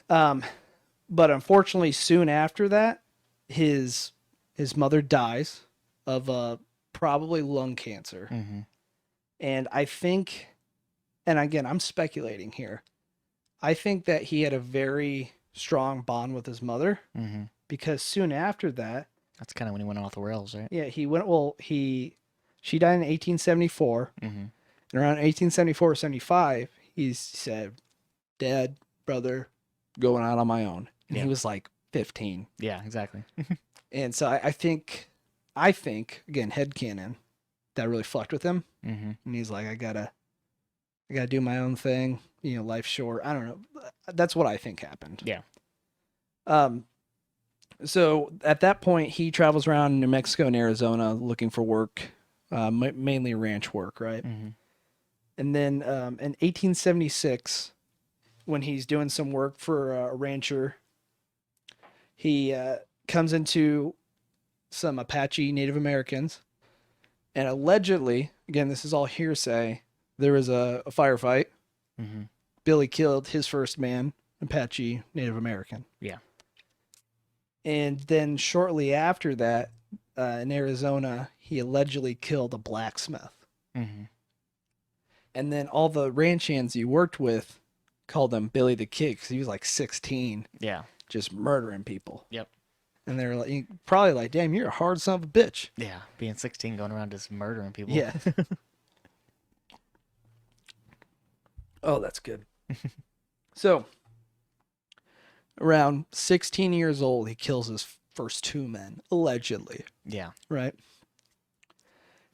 [SPEAKER 1] But unfortunately, soon after that, his mother dies of probably lung cancer.
[SPEAKER 2] Mm-hmm.
[SPEAKER 1] And I think, and again, I'm speculating here, I think that he had a very strong bond with his mother because soon after that,
[SPEAKER 2] that's kind of when he went off the rails, right?
[SPEAKER 1] Yeah, she died in 1874, and around 1874 or 75, he said, "Dad, brother, going out on my own," and he was like 15.
[SPEAKER 2] Yeah, exactly.
[SPEAKER 1] And so I think again, headcanon, that really fucked with him, and he's like, I gotta do my own thing. Life's short. I don't know. That's what I think happened.
[SPEAKER 2] Yeah.
[SPEAKER 1] So at that point, he travels around New Mexico and Arizona looking for work, mainly ranch work, right? And then in 1876, when he's doing some work for a rancher, he comes into some Apache Native Americans, and allegedly, again, this is all hearsay, there was a firefight. Billy killed his first man, Apache Native American.
[SPEAKER 2] Yeah.
[SPEAKER 1] And then shortly after that, in Arizona, he allegedly killed a blacksmith. And then all the ranch hands he worked with called him Billy the Kid because he was like 16.
[SPEAKER 2] Yeah.
[SPEAKER 1] Just murdering people.
[SPEAKER 2] Yep.
[SPEAKER 1] And they're like, probably like, damn, you're a hard son of a bitch.
[SPEAKER 2] Yeah. Being 16, going around just murdering people.
[SPEAKER 1] Yeah. Oh, that's good. So, around 16 years old, he kills his first two men, allegedly.
[SPEAKER 2] Yeah.
[SPEAKER 1] Right?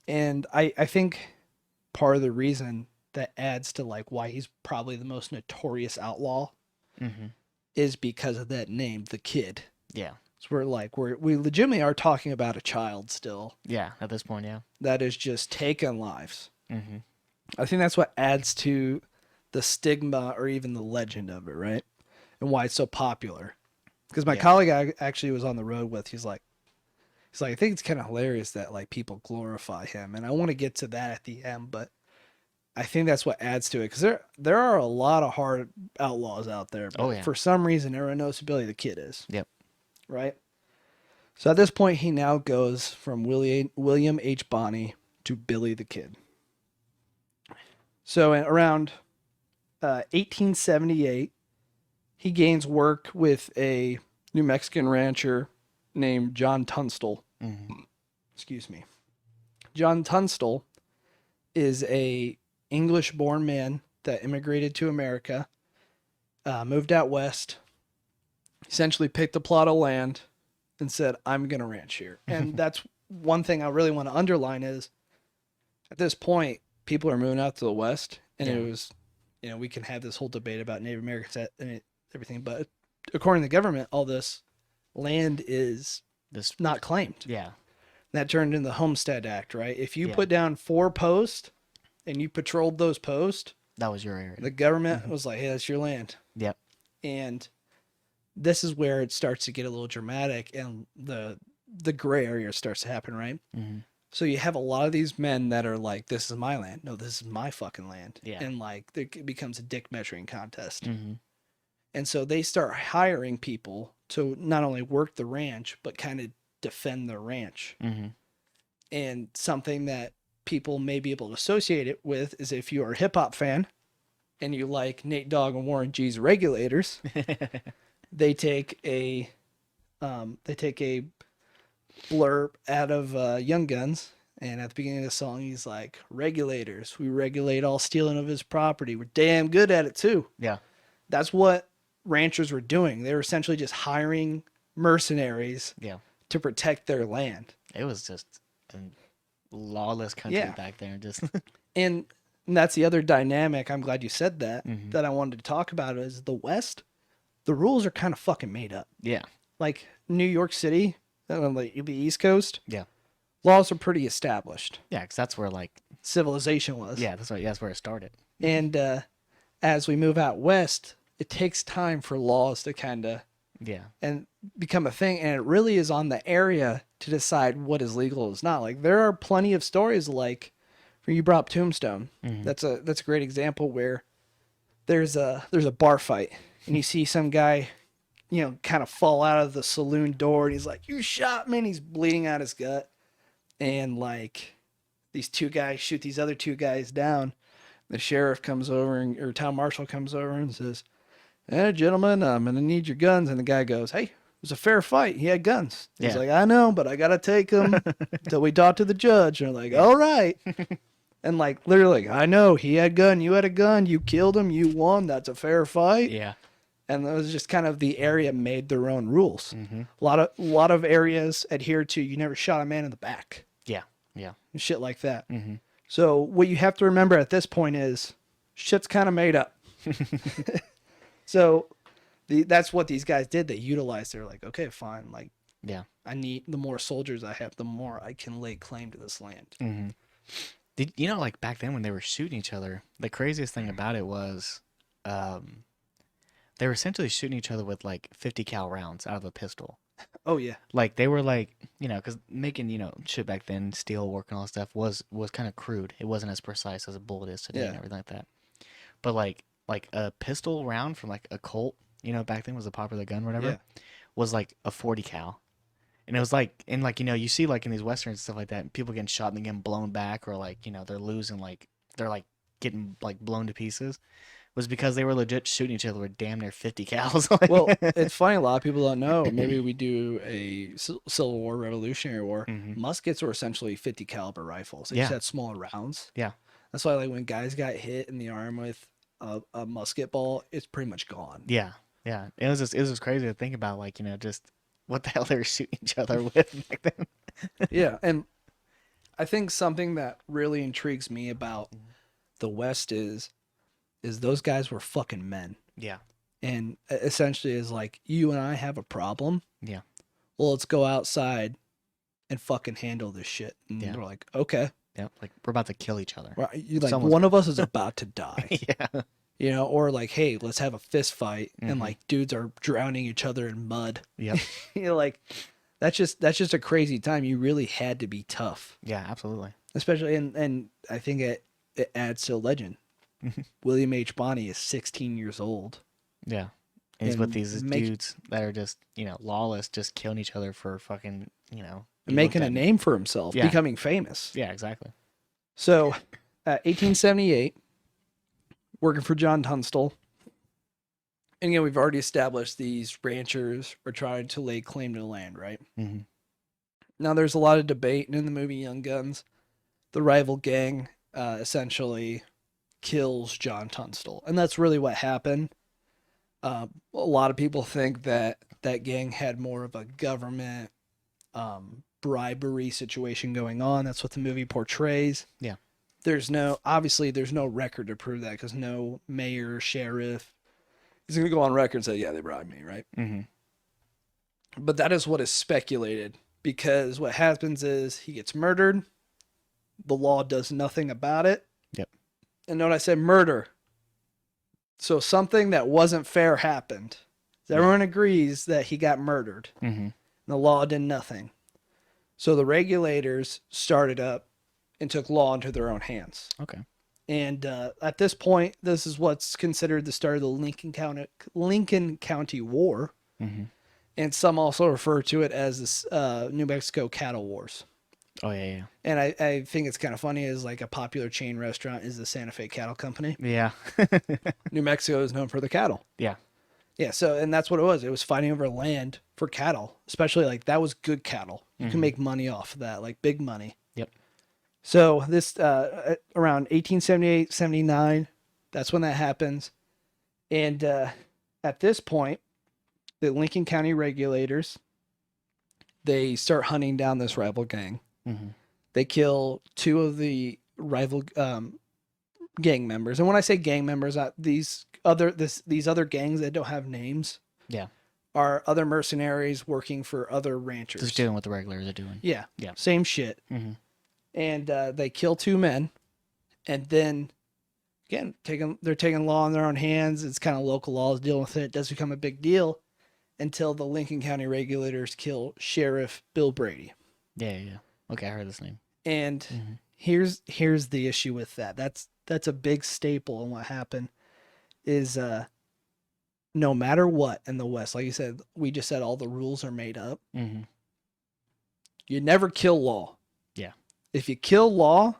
[SPEAKER 1] And I think part of the reason that adds to like why he's probably the most notorious outlaw is because of that name, the Kid.
[SPEAKER 2] Yeah.
[SPEAKER 1] So we legitimately are talking about a child still.
[SPEAKER 2] Yeah, at this point, yeah.
[SPEAKER 1] That is just taking lives. I think that's what adds to the stigma or even the legend of it, right? And why it's so popular. Because my colleague I actually was on the road with, he's like, I think it's kind of hilarious that like people glorify him, and I want to get to that at the end, but I think that's what adds to it because there are a lot of hard outlaws out there. But for some reason, everyone knows who Billy the Kid is.
[SPEAKER 2] Yep.
[SPEAKER 1] Right. So at this point, he now goes from William H. Bonney to Billy the Kid. So around 1878, he gains work with a New Mexican rancher named John Tunstall. Excuse me. John Tunstall is a English-born man that immigrated to America, moved out west, essentially picked a plot of land and said, I'm going to ranch here. And that's one thing I really want to underline is at this point, people are moving out to the west, and it was, we can have this whole debate about Native Americans and everything, but according to the government, all this land is not claimed.
[SPEAKER 2] Yeah.
[SPEAKER 1] That turned into the Homestead Act, right? If you put down 4 posts and you patrolled those posts,
[SPEAKER 2] that was your area.
[SPEAKER 1] The government was like, hey, that's your land.
[SPEAKER 2] Yep.
[SPEAKER 1] And this is where it starts to get a little dramatic and the gray area starts to happen, right? So you have a lot of these men that are like, this is my land. No, this is my fucking land.
[SPEAKER 2] Yeah.
[SPEAKER 1] And like it becomes a dick measuring contest. And so they start hiring people to not only work the ranch, but kind of defend the ranch. And something that people may be able to associate it with is if you're a hip hop fan and you like Nate Dogg and Warren G's Regulators, they take a blurb out of Young Guns, and at the beginning of the song he's like, regulators, we regulate all stealing of his property, we're damn good at it too.
[SPEAKER 2] Yeah.
[SPEAKER 1] That's what ranchers were doing. They were essentially just hiring mercenaries to protect their land.
[SPEAKER 2] It was just lawless country
[SPEAKER 1] Yeah.
[SPEAKER 2] back there. Just
[SPEAKER 1] And that's the other dynamic. I'm glad you said that,
[SPEAKER 2] Mhm.
[SPEAKER 1] that I wanted to talk about is the West. The rules are kind of fucking made up.
[SPEAKER 2] yeah,
[SPEAKER 1] Like New York City, like the East Coast,
[SPEAKER 2] yeah,
[SPEAKER 1] laws are pretty established.
[SPEAKER 2] yeah. Because that's where like
[SPEAKER 1] Civilization was.
[SPEAKER 2] that's where it started.
[SPEAKER 1] And as we move out west, it takes time for laws to kind of
[SPEAKER 2] Yeah,
[SPEAKER 1] and become a thing, and it really is on the area to decide what is legal and is not. Like there are plenty of stories like you brought up Tombstone. That's a great example where there's a bar fight and you see some guy, kind of fall out of the saloon door and he's like, "You shot me," and he's bleeding out his gut, and like these two guys shoot these other two guys down. The sheriff comes over or town marshal comes over and says, gentlemen, I'm going to need your guns. And the guy goes, "Hey, it was a fair fight. He had guns." He's
[SPEAKER 2] Yeah.
[SPEAKER 1] like, "I know, but I got to take them until we talk to the judge." And they're like, "All right." And like, literally, "I know he had a gun. You had a gun. You killed him. You won. That's a fair fight."
[SPEAKER 2] yeah,
[SPEAKER 1] And it was just kind of the area made their own rules. A lot of areas adhere to you never shot a man in the back
[SPEAKER 2] yeah, yeah.
[SPEAKER 1] and shit like that. So what you have to remember at this point is shit's kind of made up. So that's what these guys did. They utilized. They're like, okay, fine. Like,
[SPEAKER 2] Yeah.
[SPEAKER 1] I need the more soldiers I have, the more I can lay claim to this land.
[SPEAKER 2] Did you know, like back then when they were shooting each other, the craziest thing about it was, they were essentially shooting each other with like 50 cal rounds out of a pistol.
[SPEAKER 1] Oh yeah,
[SPEAKER 2] Like they were like, because making shit back then, steel work and all that stuff was kind of crude. It wasn't as precise as a bullet is today and everything like that. But like a pistol round from like a Colt, back then was a popular gun, or whatever, was like a 40 cal. And it was like, and like, you see like in these westerns and stuff like that, people getting shot and then getting blown back, or like, they're losing, like, they're like getting like blown to pieces, was because they were legit shooting each other with damn near 50 cals. Like,
[SPEAKER 1] Well, it's funny. A lot of people don't know. Maybe we do a Civil War, Revolutionary War. Muskets were essentially 50 caliber rifles. They just had smaller rounds.
[SPEAKER 2] Yeah.
[SPEAKER 1] That's why, like, when guys got hit in the arm with a musket ball, it's pretty much gone.
[SPEAKER 2] Yeah. Yeah. It was just crazy to think about, like, just what the hell they were shooting each other with back then.
[SPEAKER 1] Yeah, and I think something that really intrigues me about the West is those guys were fucking men.
[SPEAKER 2] Yeah.
[SPEAKER 1] And essentially is like, you and I have a problem.
[SPEAKER 2] Yeah.
[SPEAKER 1] Well, let's go outside and fucking handle this shit. And they're like, okay.
[SPEAKER 2] Yeah. Like, we're about to kill each other.
[SPEAKER 1] You like, one of us is about to die.
[SPEAKER 2] Yeah.
[SPEAKER 1] Or like, hey, let's have a fist fight. And like, dudes are drowning each other in mud.
[SPEAKER 2] Yep.
[SPEAKER 1] Like, that's just a crazy time. You really had to be tough.
[SPEAKER 2] Yeah, absolutely.
[SPEAKER 1] Especially, and I think it adds to legend. William H. Bonney is 16 years old.
[SPEAKER 2] Yeah. And he's with these dudes that are just, lawless, just killing each other for fucking,
[SPEAKER 1] making a name for himself, becoming famous.
[SPEAKER 2] Yeah, exactly.
[SPEAKER 1] So, 1878, working for John Tunstall. And again, we've already established these ranchers are trying to lay claim to the land, right? Now, there's a lot of debate, and in the movie Young Guns, the rival gang essentially kills John Tunstall. And that's really what happened. A lot of people think that gang had more of a government bribery situation going on. That's what the movie portrays.
[SPEAKER 2] Yeah.
[SPEAKER 1] There's no record to prove that, because no mayor, sheriff is going to go on record and say, yeah, they bribed me, right? But that is what is speculated, because what happens is he gets murdered. The law does nothing about it.
[SPEAKER 2] Yep.
[SPEAKER 1] And note I said murder. So something that wasn't fair happened. Everyone agrees that he got murdered. And the law did nothing. So the regulators started up and took law into their own hands.
[SPEAKER 2] Okay.
[SPEAKER 1] And at this point, this is what's considered the start of the Lincoln County War. And some also refer to it as the New Mexico Cattle Wars.
[SPEAKER 2] Oh, yeah.
[SPEAKER 1] And I think it's kind of funny, is like a popular chain restaurant is the Santa Fe Cattle Company.
[SPEAKER 2] Yeah.
[SPEAKER 1] New Mexico is known for the cattle.
[SPEAKER 2] Yeah.
[SPEAKER 1] Yeah, so, and that's what it was. It was fighting over land for cattle, especially like that was good cattle. You can make money off of that, like big money.
[SPEAKER 2] Yep.
[SPEAKER 1] So this, around 1878, 79, that's when that happens. And at this point, the Lincoln County regulators, they start hunting down this rival gang. They kill two of the rival gang members. And when I say gang members, these other gangs that don't have names
[SPEAKER 2] Yeah.
[SPEAKER 1] are other mercenaries working for other ranchers.
[SPEAKER 2] Just doing what the regulars are doing.
[SPEAKER 1] Yeah.
[SPEAKER 2] Yeah.
[SPEAKER 1] Same shit.
[SPEAKER 2] Mm-hmm.
[SPEAKER 1] And they kill two men. And then, again, they're taking law in their own hands. It's kind of local laws dealing with it. It does become a big deal until the Lincoln County regulators kill Sheriff Bill Brady.
[SPEAKER 2] Yeah. Okay, I heard this name.
[SPEAKER 1] And here's the issue with that. That's a big staple in what happened is no matter what in the West, like you said, we just said all the rules are made up.
[SPEAKER 2] Mm-hmm.
[SPEAKER 1] You never kill law.
[SPEAKER 2] Yeah.
[SPEAKER 1] If you kill law,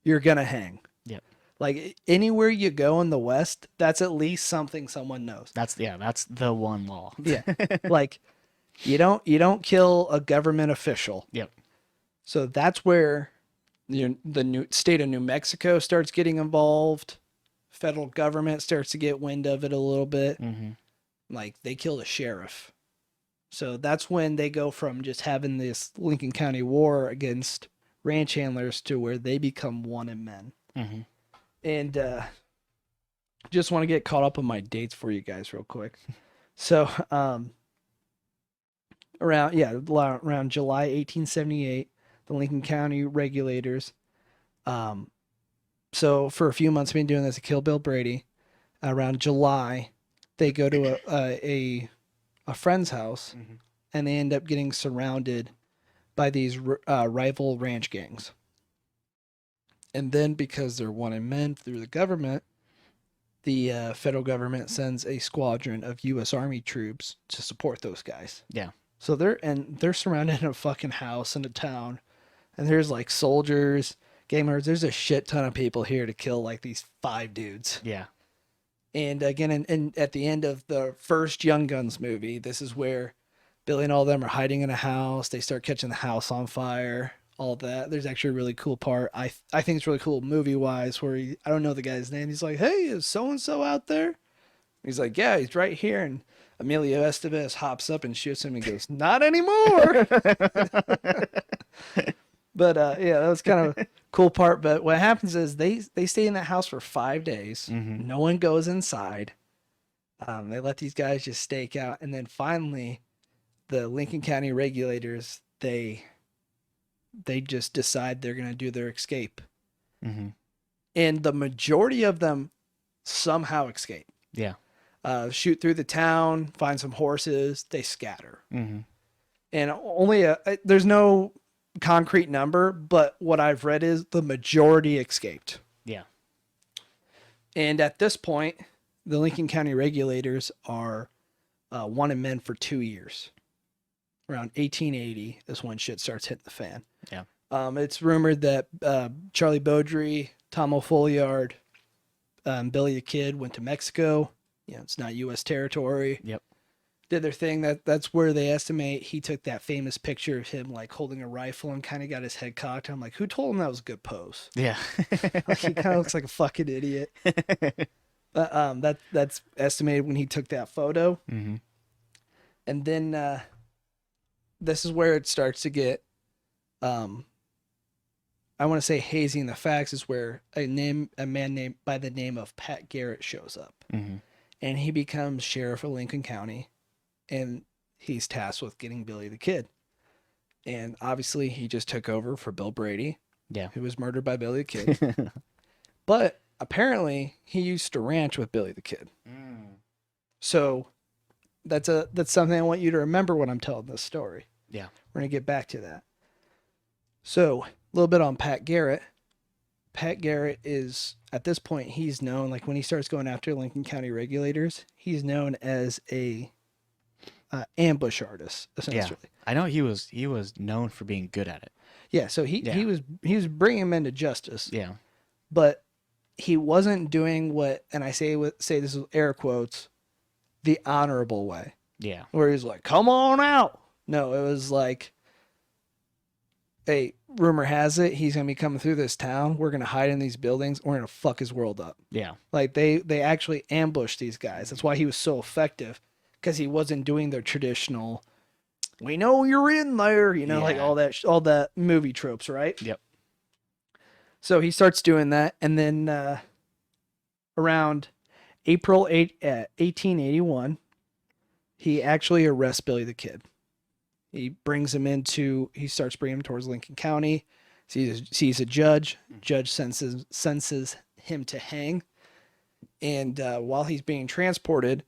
[SPEAKER 1] you're gonna hang.
[SPEAKER 2] Yep.
[SPEAKER 1] Like anywhere you go in the West, that's at least something someone knows.
[SPEAKER 2] That's the one law.
[SPEAKER 1] Yeah. Like you don't kill a government official.
[SPEAKER 2] Yep.
[SPEAKER 1] So that's where the new state of New Mexico starts getting involved. Federal government starts to get wind of it a little bit.
[SPEAKER 2] Mm-hmm.
[SPEAKER 1] Like they kill the sheriff. So that's when they go from just having this Lincoln County war against ranch handlers to where they become wanted men.
[SPEAKER 2] Mm-hmm.
[SPEAKER 1] And just want to get caught up on my dates for you guys real quick. So around July 1878, the Lincoln County regulators. So for a few months, been doing this to kill Bill Brady. Around July, they go to a friend's house, and they end up getting surrounded by these rival ranch gangs. And then because they're wanted men through the government, the federal government sends a squadron of U.S. Army troops to support those guys.
[SPEAKER 2] Yeah.
[SPEAKER 1] So they're surrounded in a fucking house in a town, and there's like soldiers, gamers. There's a shit ton of people here to kill like these 5 dudes.
[SPEAKER 2] Yeah.
[SPEAKER 1] And again, and at the end of the first Young Guns movie, this is where Billy and all of them are hiding in a house. They start catching the house on fire. All that. There's actually a really cool part. I think it's really cool movie wise where I don't know the guy's name. He's like, "Hey, is so and so out there?" He's like, "Yeah, he's right here." And Emilio Estevez hops up and shoots him and goes, "Not anymore." But yeah, that was kind of a cool part. But what happens is they stay in that house for 5 days.
[SPEAKER 2] Mm-hmm.
[SPEAKER 1] No one goes inside. They let these guys just stake out, and then finally, the Lincoln County regulators they just decide they're gonna do their escape, and the majority of them somehow escape.
[SPEAKER 2] Yeah.
[SPEAKER 1] Shoot through the town, find some horses, they scatter.
[SPEAKER 2] Mm-hmm.
[SPEAKER 1] And only there's no concrete number, but what I've read is the majority escaped.
[SPEAKER 2] Yeah.
[SPEAKER 1] And at this point, the Lincoln County regulators are wanted men for 2 years. Around 1880 is when shit starts hitting the fan.
[SPEAKER 2] Yeah.
[SPEAKER 1] It's rumored that Charlie Beaudry, Tom O'Folliard, Billy the Kid went to Mexico. It's not U.S. territory.
[SPEAKER 2] Yep.
[SPEAKER 1] Did their thing. That's where they estimate he took that famous picture of him like holding a rifle and kind of got his head cocked. I'm like, who told him that was a good pose?
[SPEAKER 2] Yeah.
[SPEAKER 1] Like, he kind of looks like a fucking idiot. But that's estimated when he took that photo.
[SPEAKER 2] Mm-hmm.
[SPEAKER 1] And then this is where it starts to get, I want to say hazy in the facts, is where a man named by the name of Pat Garrett shows up.
[SPEAKER 2] Mm-hmm.
[SPEAKER 1] And he becomes sheriff of Lincoln County, and he's tasked with getting Billy the Kid. And obviously he just took over for Bill Brady, who was murdered by Billy the Kid. But apparently he used to ranch with Billy the Kid. So that's something I want you to remember when I'm telling this story.
[SPEAKER 2] Yeah.
[SPEAKER 1] We're going to get back to that. So a little bit on Pat Garrett. Pat Garrett is, at this point, he's known, like when he starts going after Lincoln County regulators, he's known as a ambush artist, essentially.
[SPEAKER 2] Yeah. I know he was known for being good at it.
[SPEAKER 1] Yeah, so he was bringing men to justice.
[SPEAKER 2] Yeah.
[SPEAKER 1] But he wasn't doing what, and I say this with air quotes, the honorable way.
[SPEAKER 2] Yeah.
[SPEAKER 1] Where he's like, "Come on out." No, it was like, "Hey, rumor has it he's gonna be coming through this town. We're gonna hide in these buildings. We're gonna fuck his world up."
[SPEAKER 2] Yeah.
[SPEAKER 1] Like they actually ambushed these guys. That's why he was so effective, because he wasn't doing their traditional we know you're in there, you know, like
[SPEAKER 2] Yeah.
[SPEAKER 1] all that movie tropes, right?
[SPEAKER 2] Yep.
[SPEAKER 1] So he starts doing that, and then around April 1881, he actually arrests Billy the Kid. He starts bringing him towards Lincoln County, sees a judge. Judge sentences him to hang. And while he's being transported,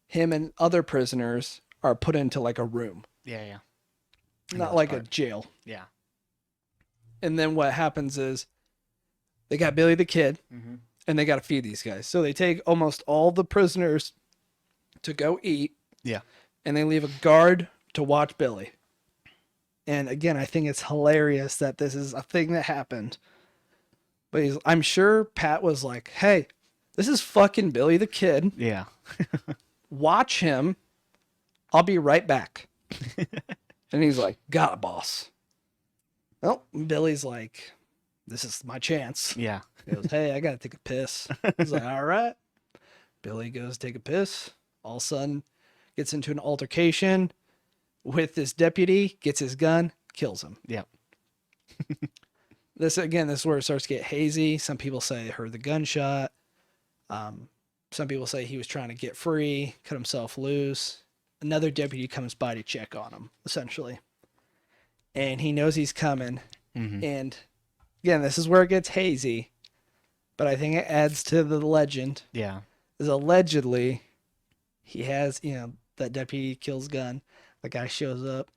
[SPEAKER 1] him and other prisoners are put into like a room.
[SPEAKER 2] Yeah, yeah.
[SPEAKER 1] Not like a jail.
[SPEAKER 2] Yeah.
[SPEAKER 1] And then what happens is they got Billy the Kid,
[SPEAKER 2] Mm-hmm.
[SPEAKER 1] and they got to feed these guys. So they take almost all the prisoners to go eat.
[SPEAKER 2] Yeah.
[SPEAKER 1] And they leave a guard to watch Billy. And again, I think it's hilarious that this is a thing that happened. But I'm sure Pat was like, hey, this is fucking Billy the Kid.
[SPEAKER 2] Yeah.
[SPEAKER 1] Watch him. I'll be right back. And he's like, got it, boss. Well, Billy's like, this is my chance.
[SPEAKER 2] Yeah.
[SPEAKER 1] He goes, hey, I got to take a piss. He's like, all right. Billy goes take a piss. All of a sudden, gets into an altercation with this deputy, gets his gun, kills him.
[SPEAKER 2] Yep.
[SPEAKER 1] This is where it starts to get hazy. Some people say they heard the gunshot. Some people say he was trying to get free, cut himself loose. Another deputy comes by to check on him, essentially. And he knows he's coming.
[SPEAKER 2] Mm-hmm.
[SPEAKER 1] And again, this is where it gets hazy. But I think it adds to the legend.
[SPEAKER 2] Yeah.
[SPEAKER 1] Is allegedly he has, that deputy kills gun. The guy shows up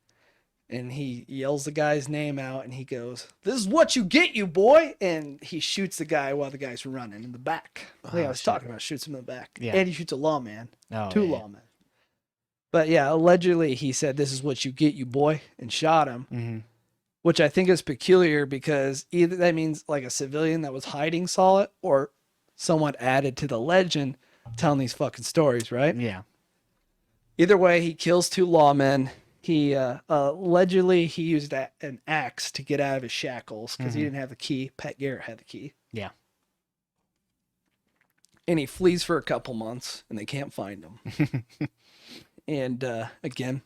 [SPEAKER 1] and he yells the guy's name out and he goes, this is what you get, you boy. And he shoots the guy while the guy's running in the back. I think I was talking about shoots him in the back.
[SPEAKER 2] Yeah.
[SPEAKER 1] And he shoots a lawman.
[SPEAKER 2] Oh,
[SPEAKER 1] Two
[SPEAKER 2] yeah.
[SPEAKER 1] lawmen. But yeah, allegedly he said, this is what you get, you boy, and shot him.
[SPEAKER 2] Mm-hmm.
[SPEAKER 1] Which I think is peculiar because either that means like a civilian that was hiding saw it or someone added to the legend telling these fucking stories, right?
[SPEAKER 2] Yeah.
[SPEAKER 1] Either way, he kills two lawmen. He allegedly he used an axe to get out of his shackles because he didn't have the key. Pat Garrett had the key.
[SPEAKER 2] Yeah.
[SPEAKER 1] And he flees for a couple months, and they can't find him. And again,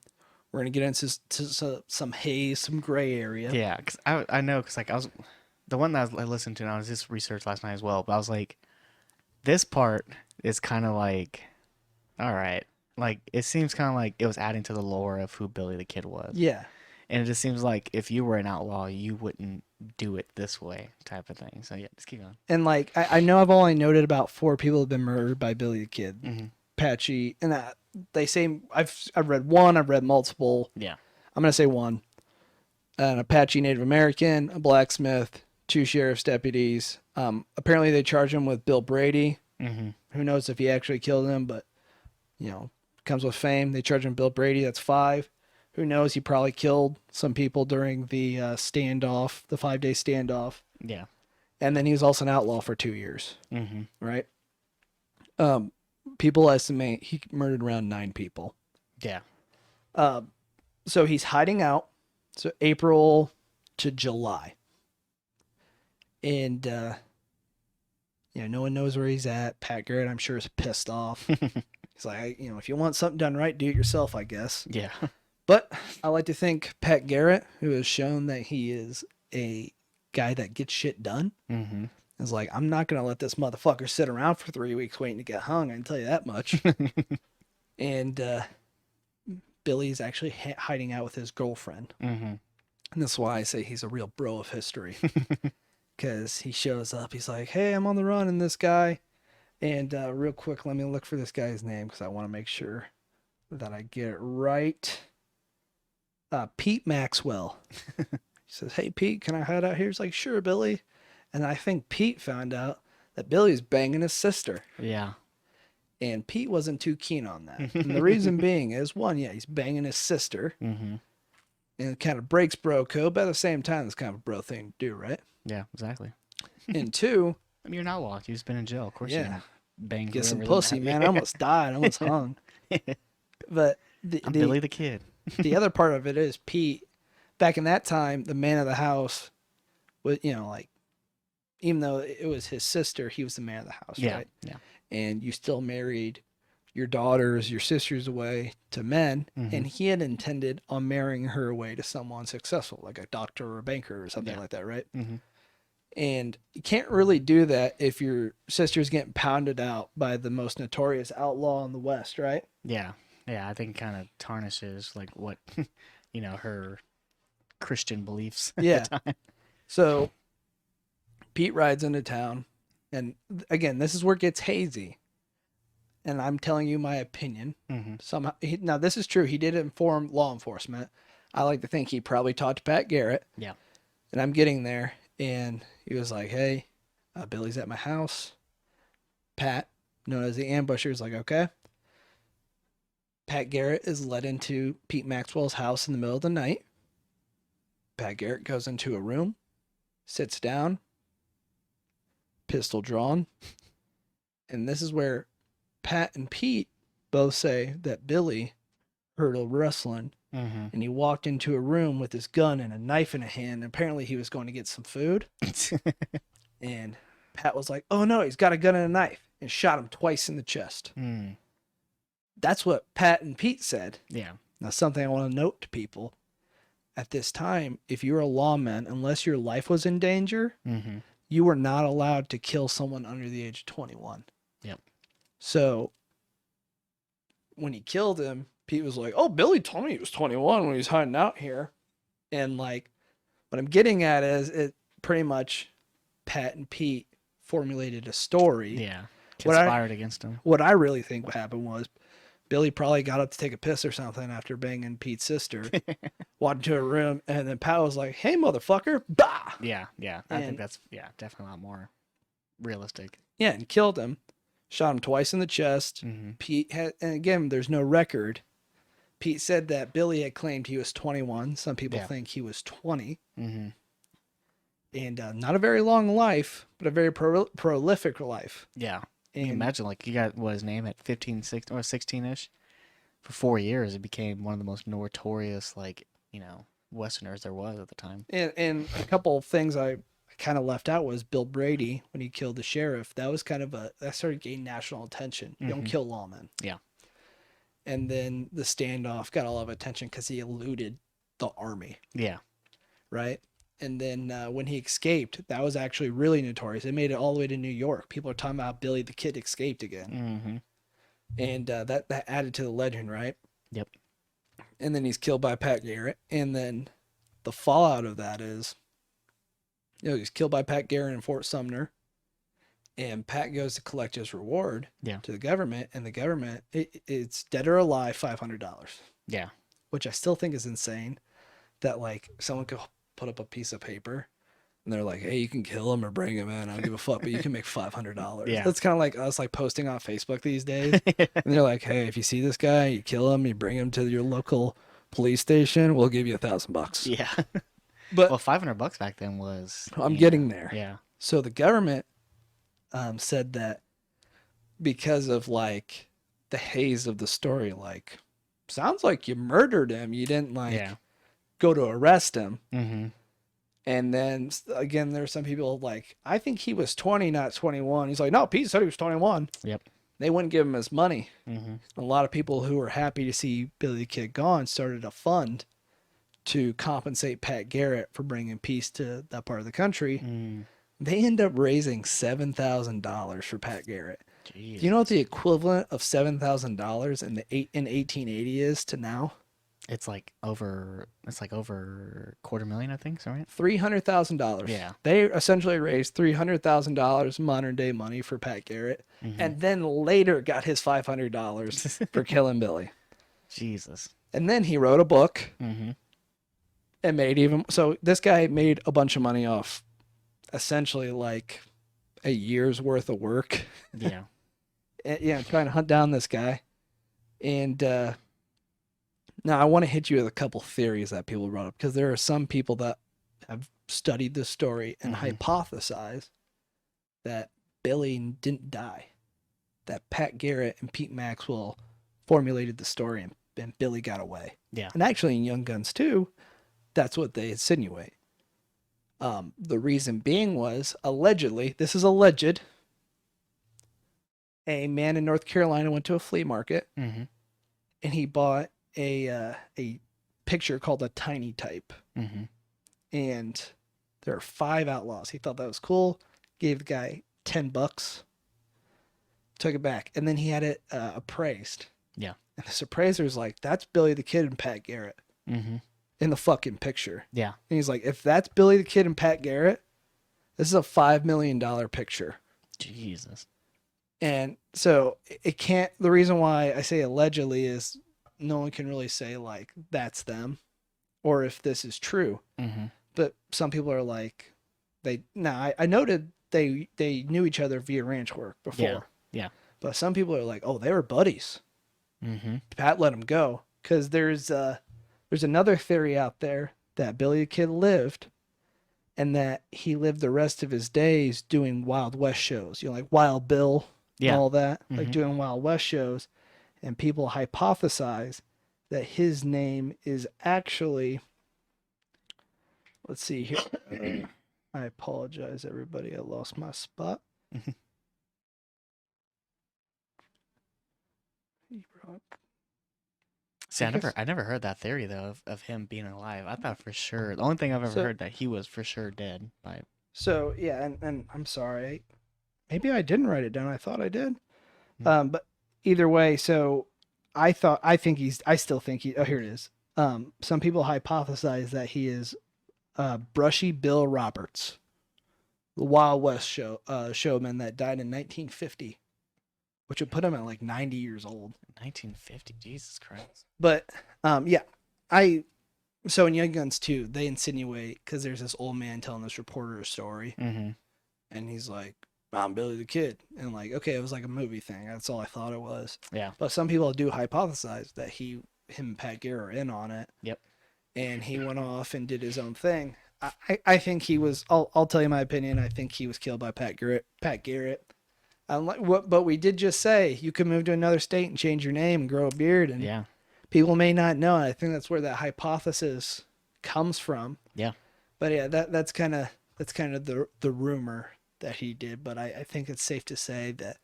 [SPEAKER 1] we're gonna get into some haze, some gray area.
[SPEAKER 2] Yeah, because I know, because like I was, the one that I listened to, and I was just research last night as well, but I was like, this part is kind of like, all right, like it seems kind of like it was adding to the lore of who Billy the Kid was.
[SPEAKER 1] Yeah.
[SPEAKER 2] And it just seems like if you were an outlaw, you wouldn't do it this way, type of thing. So yeah, just keep going.
[SPEAKER 1] And like I know I've only noted about 4 people have been murdered by Billy the Kid.
[SPEAKER 2] Mm-hmm.
[SPEAKER 1] Patchy, and they say I've read one, I've read multiple.
[SPEAKER 2] Yeah.
[SPEAKER 1] I'm gonna say one. An Apache Native American, a blacksmith, 2 sheriff's deputies. Apparently they charge him with Bill Brady.
[SPEAKER 2] Mm-hmm.
[SPEAKER 1] Who knows if he actually killed him, but comes with fame. They charge him Bill Brady. That's 5. Who knows? He probably killed some people during the standoff, the 5-day standoff.
[SPEAKER 2] Yeah.
[SPEAKER 1] And then he was also an outlaw for 2 years.
[SPEAKER 2] Mm-hmm.
[SPEAKER 1] Right. People estimate he murdered around 9 people.
[SPEAKER 2] Yeah.
[SPEAKER 1] So he's hiding out. So April to July. And, no one knows where he's at. Pat Garrett, I'm sure, is pissed off. He's like, if you want something done right, do it yourself, I guess.
[SPEAKER 2] Yeah.
[SPEAKER 1] But I like to think Pat Garrett, who has shown that he is a guy that gets shit done,
[SPEAKER 2] Mm-hmm.
[SPEAKER 1] is like, I'm not going to let this motherfucker sit around for 3 weeks waiting to get hung. I can tell you that much. And Billy's actually hiding out with his girlfriend.
[SPEAKER 2] Mm-hmm.
[SPEAKER 1] And that's why I say he's a real bro of history. Because he shows up. He's like, hey, I'm on the run, and this guy. And real quick, let me look for this guy's name because I want to make sure that I get it right. Pete Maxwell. He says, hey, Pete, can I hide out here? He's like, sure, Billy. And I think Pete found out that Billy's banging his sister.
[SPEAKER 2] Yeah.
[SPEAKER 1] And Pete wasn't too keen on that. And the reason being is, one, yeah, he's banging his sister.
[SPEAKER 2] Mm-hmm.
[SPEAKER 1] And it kind of breaks bro code, but at the same time, it's kind of a bro thing to do, right?
[SPEAKER 2] Yeah, exactly.
[SPEAKER 1] And 2,
[SPEAKER 2] I mean, you're not locked. You've just been in jail. Of course,
[SPEAKER 1] yeah,
[SPEAKER 2] you're gonna bang
[SPEAKER 1] get some
[SPEAKER 2] whoever
[SPEAKER 1] pussy,
[SPEAKER 2] that-
[SPEAKER 1] man. I almost died. I almost hung. But
[SPEAKER 2] I'm Billy the Kid.
[SPEAKER 1] the other part of it is Pete. Back in that time, the man of the house was, even though it was his sister, he was the man of the house,
[SPEAKER 2] Yeah.
[SPEAKER 1] right?
[SPEAKER 2] Yeah.
[SPEAKER 1] And you still married your daughters, your sisters away to men,
[SPEAKER 2] Mm-hmm.
[SPEAKER 1] and he had intended on marrying her away to someone successful, like a doctor or a banker or something
[SPEAKER 2] Yeah.
[SPEAKER 1] like that, right?
[SPEAKER 2] Mm-hmm.
[SPEAKER 1] And you can't really do that if your sister's getting pounded out by the most notorious outlaw in the West, right?
[SPEAKER 2] Yeah. Yeah. I think it kind of tarnishes like what, her Christian beliefs at
[SPEAKER 1] Yeah.
[SPEAKER 2] the time.
[SPEAKER 1] So Pete rides into town, and again, this is where it gets hazy. And I'm telling you my opinion.
[SPEAKER 2] Mm-hmm.
[SPEAKER 1] Somehow, now this is true. He did inform law enforcement. I like to think he probably talked to Pat Garrett.
[SPEAKER 2] Yeah.
[SPEAKER 1] And I'm getting there, and he was like, "Hey, Billy's at my house." Pat, known as the ambusher, is like, "Okay." Pat Garrett is led into Pete Maxwell's house in the middle of the night. Pat Garrett goes into a room, sits down, pistol drawn, and this is where Pat and Pete both say that Billy heard a rustling,
[SPEAKER 2] Mm-hmm.
[SPEAKER 1] and he walked into a room with his gun and a knife in a hand. Apparently, he was going to get some food. And Pat was like, "Oh no, he's got a gun and a knife," and shot him twice in the chest.
[SPEAKER 2] Mm.
[SPEAKER 1] That's what Pat and Pete said.
[SPEAKER 2] Yeah.
[SPEAKER 1] Now, something I want to note to people at this time: if you're a lawman, unless your life was in danger,
[SPEAKER 2] Mm-hmm.
[SPEAKER 1] you were not allowed to kill someone under the age of 21.
[SPEAKER 2] Yep.
[SPEAKER 1] So when he killed him, Pete was like, "Oh, Billy told me he was 21 when he was hiding out here." And like, what I'm getting at is it pretty much Pat and Pete formulated a story.
[SPEAKER 2] Yeah.
[SPEAKER 1] What I-
[SPEAKER 2] Conspired against him.
[SPEAKER 1] What I really think what happened was Billy probably got up to take a piss or something after banging Pete's sister, walked into a room, and then Pat was like, "Hey, motherfucker, bah!"
[SPEAKER 2] Yeah. Yeah. I
[SPEAKER 1] And-
[SPEAKER 2] think that's definitely a lot more realistic.
[SPEAKER 1] Yeah, and killed him. Shot him twice in the chest.
[SPEAKER 2] Mm-hmm.
[SPEAKER 1] Pete had, and again, there's no record. Pete said that Billy had claimed he was 21. Some people
[SPEAKER 2] Yeah.
[SPEAKER 1] think he was 20.
[SPEAKER 2] Mm-hmm.
[SPEAKER 1] And not a very long life, but a very prolific life.
[SPEAKER 2] Yeah. You
[SPEAKER 1] And
[SPEAKER 2] can imagine, like, you got his name at 15, 16, or 16-ish. For 4 years, it became one of the most notorious, like, Westerners there was at the time.
[SPEAKER 1] and a couple of things I kind of left out was Bill Brady, when he killed the sheriff. That was kind of that started gaining national attention. You don't
[SPEAKER 2] Mhm.
[SPEAKER 1] kill lawmen.
[SPEAKER 2] Yeah.
[SPEAKER 1] And then the standoff got a lot of attention because he eluded the army,
[SPEAKER 2] Yeah.
[SPEAKER 1] right? And then when he escaped, that was actually really notorious. It made it all the way to New York. People are talking about Billy the Kid escaped again.
[SPEAKER 2] Mm-hmm.
[SPEAKER 1] And that added to the legend, right?
[SPEAKER 2] Yep.
[SPEAKER 1] And then he's killed by Pat Garrett. And then the fallout of that is, he's killed by Pat Garrett in Fort Sumner. And Pat goes to collect his reward to the government. And the government, it's dead or alive, $500.
[SPEAKER 2] Yeah.
[SPEAKER 1] Which I still think is insane. That like someone could put up a piece of paper and they're like, "Hey, you can kill him or bring him in. I don't give a fuck, but you can make $500."
[SPEAKER 2] Yeah.
[SPEAKER 1] That's kind of like us like posting on Facebook these days. And they're like, "Hey, if you see this guy, you kill him, you bring him to your local police station, we'll give you $1,000."
[SPEAKER 2] Yeah.
[SPEAKER 1] But
[SPEAKER 2] Well, $500 back then was.
[SPEAKER 1] I'm getting there.
[SPEAKER 2] Yeah.
[SPEAKER 1] So the government said that because of like the haze of the story, like, sounds like you murdered him. You didn't like go to arrest him.
[SPEAKER 2] Mm-hmm.
[SPEAKER 1] And then again, there's some people like, "I think he was 20, not 21. He's like, "No, Pete said he was 21.
[SPEAKER 2] Yep.
[SPEAKER 1] They wouldn't give him his money.
[SPEAKER 2] Mm-hmm.
[SPEAKER 1] A lot of people who were happy to see Billy the Kid gone started a fund to compensate Pat Garrett for bringing peace to that part of the country.
[SPEAKER 2] Mm.
[SPEAKER 1] They end up raising $7,000 for Pat Garrett.
[SPEAKER 2] Jeez.
[SPEAKER 1] Do you know what the equivalent of $7,000 in 1880 is to now?
[SPEAKER 2] It's like over $250,000, I think. So right?
[SPEAKER 1] $300,000.
[SPEAKER 2] Yeah.
[SPEAKER 1] They essentially raised $300,000 modern day money for Pat Garrett,
[SPEAKER 2] Mm-hmm.
[SPEAKER 1] and then later got his $500 for killing Billy.
[SPEAKER 2] Jesus.
[SPEAKER 1] And then he wrote a book
[SPEAKER 2] Mm-hmm.
[SPEAKER 1] and made even so. This guy made a bunch of money off essentially like a year's worth of work.
[SPEAKER 2] Yeah.
[SPEAKER 1] Trying to hunt down this guy. And now I want to hit you with a couple theories that people brought up, because there are some people that have studied this story and
[SPEAKER 2] Mhm.
[SPEAKER 1] hypothesize that Billy didn't die, that Pat Garrett and Pete Maxwell formulated the story and Billy got away.
[SPEAKER 2] Yeah.
[SPEAKER 1] And actually in Young Guns 2, that's what they insinuate. The reason being was, allegedly, this is alleged, a man in North Carolina went to a flea market
[SPEAKER 2] Mm-hmm.
[SPEAKER 1] and he bought a picture called a tiny type.
[SPEAKER 2] Mm-hmm.
[SPEAKER 1] And there are 5 outlaws. He thought that was cool. Gave the guy $10. Took it back, and then he had it appraised.
[SPEAKER 2] Yeah.
[SPEAKER 1] And this appraiser's like, "That's Billy the Kid and Pat Garrett
[SPEAKER 2] Mm-hmm.
[SPEAKER 1] in the fucking picture."
[SPEAKER 2] Yeah.
[SPEAKER 1] And he's like, "If that's Billy the Kid and Pat Garrett, this is a $5 million picture."
[SPEAKER 2] Jesus.
[SPEAKER 1] And so it can't. The reason why I say allegedly is no one can really say like that's them, or if this is true.
[SPEAKER 2] Mm-hmm.
[SPEAKER 1] But some people are like, I noted they knew each other via ranch work before.
[SPEAKER 2] Yeah. Yeah.
[SPEAKER 1] But some people are like, oh, they were buddies.
[SPEAKER 2] Mm-hmm.
[SPEAKER 1] Pat let him go because there's another theory out there that Billy the Kid lived, and that he lived the rest of his days doing Wild West shows. You know, like Wild Bill
[SPEAKER 2] Yeah.
[SPEAKER 1] and all that, like
[SPEAKER 2] Mhm.
[SPEAKER 1] doing Wild West shows. And people hypothesize that his name is actually. Let's see here. I apologize, everybody. I lost my spot.
[SPEAKER 2] See,
[SPEAKER 1] I guess-
[SPEAKER 2] I never heard that theory though of him being alive. I thought for sure the only thing I've ever
[SPEAKER 1] So-
[SPEAKER 2] heard that he was for sure dead by.
[SPEAKER 1] So yeah, and I'm sorry. Maybe I didn't write it down. I thought I did.
[SPEAKER 2] Hmm.
[SPEAKER 1] But either way, so I still think he. Oh, here it is. Some people hypothesize that he is Brushy Bill Roberts, the Wild West showman that died in 1950, which would put him at like 90 years old.
[SPEAKER 2] 1950. Jesus Christ.
[SPEAKER 1] But yeah, so in Young Guns 2, they insinuate because there's this old man telling this reporter a story,
[SPEAKER 2] Mm-hmm.
[SPEAKER 1] and he's like, "I'm Billy the Kid," and like, okay, it was like a movie thing. That's all I thought it was.
[SPEAKER 2] Yeah.
[SPEAKER 1] But some people do hypothesize that him and Pat Garrett are in on it.
[SPEAKER 2] Yep.
[SPEAKER 1] And he went off and did his own thing. I think he was. I'll tell you my opinion. I think he was killed by Pat Garrett. But we did just say you could move to another state and change your name and grow a beard, and
[SPEAKER 2] Yeah.
[SPEAKER 1] people may not know. And I think that's where that hypothesis comes from.
[SPEAKER 2] Yeah.
[SPEAKER 1] But yeah, that's kind of the rumor that he did. But I think it's safe to say that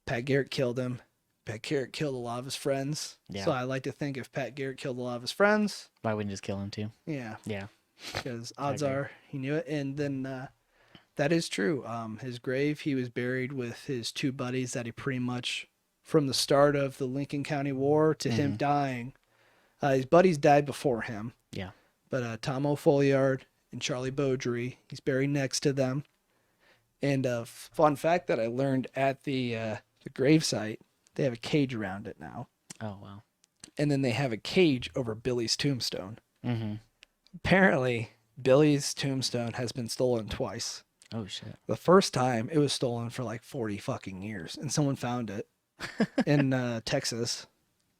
[SPEAKER 1] Pat Garrett killed him. Pat Garrett killed a lot of his friends.
[SPEAKER 2] Yeah.
[SPEAKER 1] So I like to think if Pat Garrett killed a lot of his friends,
[SPEAKER 2] Why wouldn't you just kill him too?
[SPEAKER 1] yeah,
[SPEAKER 2] Yeah.
[SPEAKER 1] because odds
[SPEAKER 2] agree.
[SPEAKER 1] are he knew it. And then that is true. His grave, he was buried with his 2 buddies that he pretty much, from the start of the Lincoln County War to him
[SPEAKER 2] Mhm.
[SPEAKER 1] dying, his buddies died before him.
[SPEAKER 2] Yeah.
[SPEAKER 1] But Tom O'Folliard and Charlie Beaudry, he's buried next to them. And a fun fact that I learned at the gravesite, they have a cage around it now.
[SPEAKER 2] Oh wow.
[SPEAKER 1] And then they have a cage over Billy's tombstone.
[SPEAKER 2] Mm-hmm.
[SPEAKER 1] Apparently, Billy's tombstone has been stolen twice.
[SPEAKER 2] Oh shit.
[SPEAKER 1] The first time, it was stolen for like 40 fucking years, and someone found it in Texas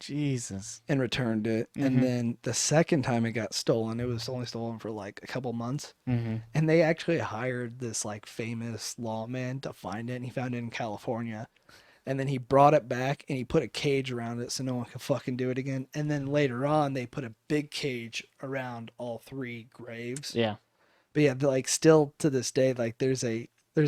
[SPEAKER 2] Jesus.
[SPEAKER 1] and returned it.
[SPEAKER 2] Mhm.
[SPEAKER 1] And then the second time it got stolen, it was only stolen for like a couple months.
[SPEAKER 2] Mm-hmm.
[SPEAKER 1] And they actually hired this like famous lawman to find it, and he found it in California. And then he brought it back and he put a cage around it so no one could fucking do it again. And then later on, they put a big cage around all 3 graves.
[SPEAKER 2] Yeah.
[SPEAKER 1] But yeah, like still to this day, like there's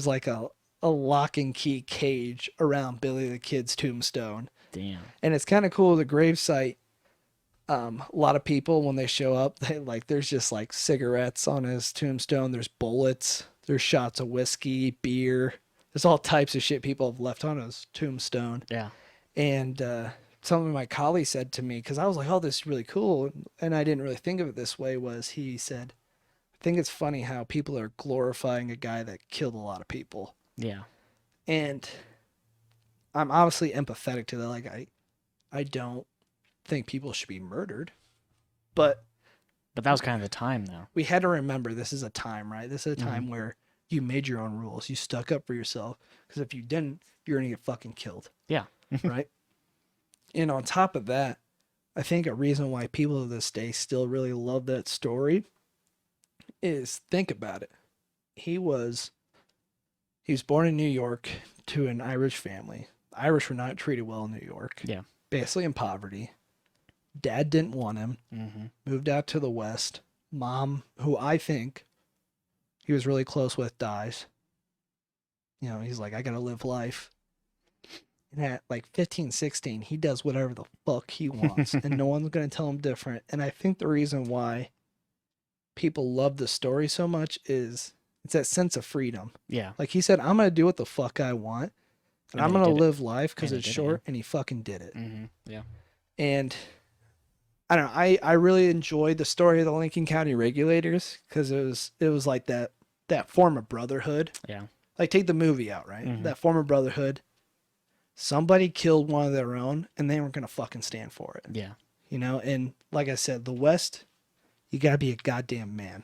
[SPEAKER 1] like a lock and key cage around Billy the Kid's tombstone.
[SPEAKER 2] Damn.
[SPEAKER 1] And it's kind of cool. The gravesite, a lot of people when they show up, they like there's just like cigarettes on his tombstone. There's bullets. There's shots of whiskey, beer. There's all types of shit people have left on his tombstone.
[SPEAKER 2] Yeah.
[SPEAKER 1] And something my colleague said to me, because I was like, "Oh, this is really cool," and I didn't really think of it this way. Was he said, "I think it's funny how people are glorifying a guy that killed a lot of people."
[SPEAKER 2] Yeah.
[SPEAKER 1] And I'm obviously empathetic to that. Like I don't think people should be murdered, but
[SPEAKER 2] But that was kind of the time though.
[SPEAKER 1] we had to remember this is a time, right? This is a time
[SPEAKER 2] Mhm.
[SPEAKER 1] where you made your own rules. You stuck up for yourself, because if you didn't, you're gonna get fucking killed,
[SPEAKER 2] Yeah.
[SPEAKER 1] right? And on top of that, I think a reason why people to this day still really love that story is, think about it. He was born in New York to an Irish family. The Irish were not treated well in New York.
[SPEAKER 2] Yeah.
[SPEAKER 1] Basically in poverty. Dad didn't want him.
[SPEAKER 2] Mm-hmm.
[SPEAKER 1] Moved out to the West. Mom, who I think he was really close with, dies. You know, he's like, I gotta live life. And at like 15, 16, he does whatever the fuck he wants, and no one's going to tell him different. And I think the reason why people love the story so much is it's that sense of freedom.
[SPEAKER 2] Yeah.
[SPEAKER 1] Like he said, I'm going to do what the fuck I want, and I'm
[SPEAKER 2] then he
[SPEAKER 1] going to
[SPEAKER 2] did it.
[SPEAKER 1] live life because
[SPEAKER 2] And he
[SPEAKER 1] it's
[SPEAKER 2] did it,
[SPEAKER 1] short, and he fucking did it.
[SPEAKER 2] Yeah.
[SPEAKER 1] And I don't know, I really enjoyed the story of the Lincoln County regulators because it was like that form of brotherhood.
[SPEAKER 2] Yeah.
[SPEAKER 1] Like take the movie out, right?
[SPEAKER 2] Mhm.
[SPEAKER 1] That form of brotherhood. Somebody killed one of their own, and they weren't going to fucking stand for it.
[SPEAKER 2] Yeah.
[SPEAKER 1] You know, and like I said, the West, you got to be a goddamn man.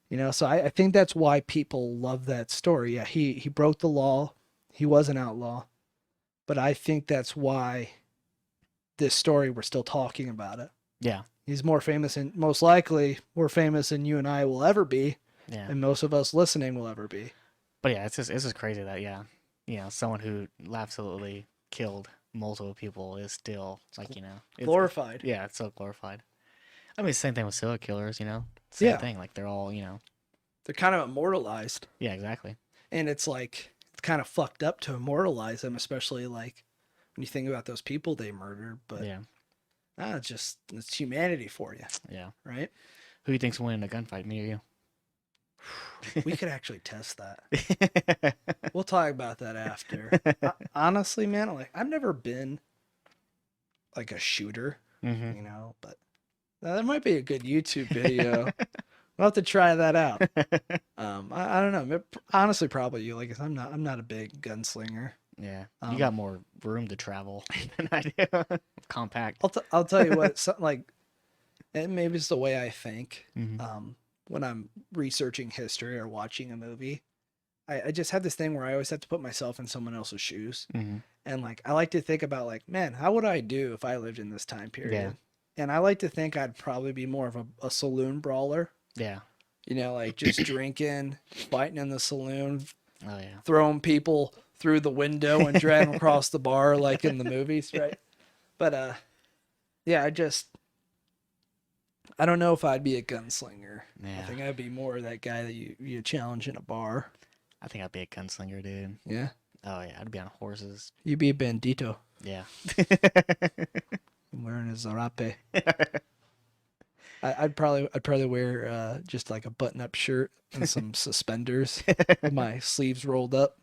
[SPEAKER 1] You know, so I think that's why people love that story. Yeah, he broke the law. He was an outlaw. But I think that's why this story, we're still talking about it.
[SPEAKER 2] Yeah.
[SPEAKER 1] He's more famous and most likely more famous than you and I will ever be.
[SPEAKER 2] Yeah.
[SPEAKER 1] And most of us listening will ever be.
[SPEAKER 2] But yeah, it's just crazy that, yeah, you know, someone who absolutely killed multiple people is still like, you know,
[SPEAKER 1] Glorified.
[SPEAKER 2] Yeah, it's so glorified. I mean, same thing with serial killers, you know, same thing. Like they're all, you know,
[SPEAKER 1] they're kind of immortalized.
[SPEAKER 2] Yeah, exactly.
[SPEAKER 1] And it's like it's kind of fucked up to immortalize them, especially like when you think about those people they murdered. But
[SPEAKER 2] yeah,
[SPEAKER 1] it's humanity for you.
[SPEAKER 2] Yeah.
[SPEAKER 1] Right.
[SPEAKER 2] Who do you think's winning a gunfight, me or you?
[SPEAKER 1] We could actually test that. We'll talk about that after. Honestly, man, like I've never been like a shooter, you know, but that might be a good YouTube video. We'll have to try that out. I don't know. Honestly, probably you. Like, I'm not a big gunslinger.
[SPEAKER 2] Yeah, you got more room to travel than I do. Compact.
[SPEAKER 1] I'll tell you what. Like, and maybe it's the way I think.
[SPEAKER 2] Mm-hmm.
[SPEAKER 1] When I'm researching history or watching a movie, I just have this thing where I always have to put myself in someone else's shoes.
[SPEAKER 2] Mm-hmm.
[SPEAKER 1] And like, I like to think about like, man, how would I do if I lived in this time period?
[SPEAKER 2] Yeah.
[SPEAKER 1] And I like to think I'd probably be more of a saloon brawler.
[SPEAKER 2] Yeah.
[SPEAKER 1] You know, like just drinking, fighting in the saloon,
[SPEAKER 2] Oh yeah,
[SPEAKER 1] throwing people through the window and dragging them across the bar like in the movies, right? But yeah, I don't know if I'd be a gunslinger.
[SPEAKER 2] Yeah.
[SPEAKER 1] I think I'd be more that guy that you challenge in a bar.
[SPEAKER 2] I think I'd be a gunslinger, dude.
[SPEAKER 1] Yeah.
[SPEAKER 2] Oh yeah, I'd be on horses.
[SPEAKER 1] You'd be a bandito.
[SPEAKER 2] Yeah.
[SPEAKER 1] I'm wearing a zarape. I'd probably wear just like a button-up shirt and some suspenders with my sleeves rolled up.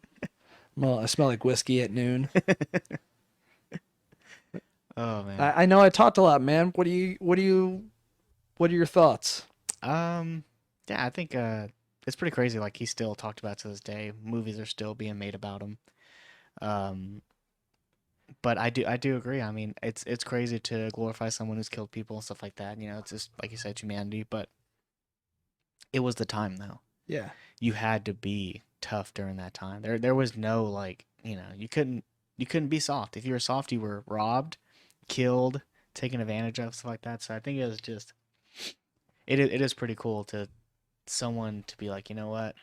[SPEAKER 1] Well, I smell like whiskey at noon.
[SPEAKER 2] Oh man.
[SPEAKER 1] I know I talked a lot, man. What are your thoughts?
[SPEAKER 2] Yeah, I think it's pretty crazy. Like he still talked about to this day. Movies are still being made about him. But I do agree. I mean, it's crazy to glorify someone who's killed people and stuff like that. You know, it's just like you said, humanity. But it was the time, though.
[SPEAKER 1] Yeah.
[SPEAKER 2] You had to be tough during that time. There was no like, you know, you couldn't be soft. If you were soft, you were robbed, killed, taken advantage of, stuff like that. So I think it was just, it is pretty cool to someone to be like, you know what,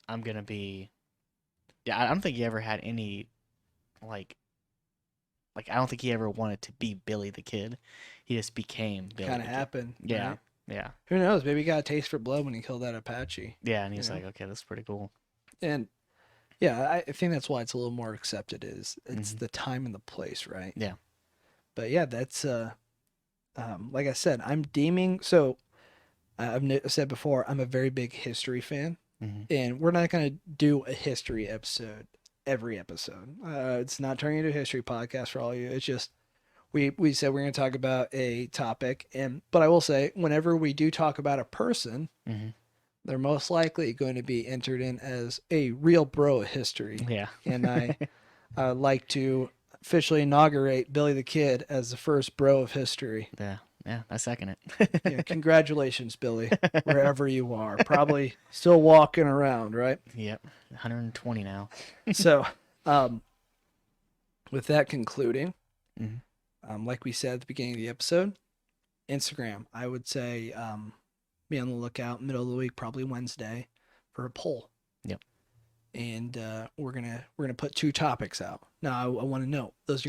[SPEAKER 2] I'm gonna be. Yeah, I don't think he ever had any like I don't think he ever wanted to be Billy the Kid. He just became Billy.
[SPEAKER 1] Kind of happened.
[SPEAKER 2] Yeah.
[SPEAKER 1] Right?
[SPEAKER 2] Yeah.
[SPEAKER 1] Who knows? Maybe he got a taste for blood when he killed that Apache.
[SPEAKER 2] Yeah, and he's like, okay, that's pretty cool.
[SPEAKER 1] And yeah, I think that's why it's a little more accepted. It's the time and the place, right?
[SPEAKER 2] Yeah.
[SPEAKER 1] But yeah, that's like I said, I'm deeming. So I've said before, I'm a very big history fan, and we're not gonna do a history episode every episode. It's not turning into a history podcast for all of you. It's just we said we're going to talk about a topic, but I will say whenever we do talk about a person, they're most likely going to be entered in as a real bro of history.
[SPEAKER 2] Yeah.
[SPEAKER 1] And I like to officially inaugurate Billy the Kid as the first bro of history.
[SPEAKER 2] Yeah, I second it.
[SPEAKER 1] Yeah, congratulations, Billy, wherever you are. Probably still walking around, right?
[SPEAKER 2] Yep, 120 now.
[SPEAKER 1] So, with that concluding, like we said at the beginning of the episode, Instagram, I would say be on the lookout middle of the week, probably Wednesday, for a poll.
[SPEAKER 2] Yep.
[SPEAKER 1] And we're gonna put 2 topics out. Now, I want to know those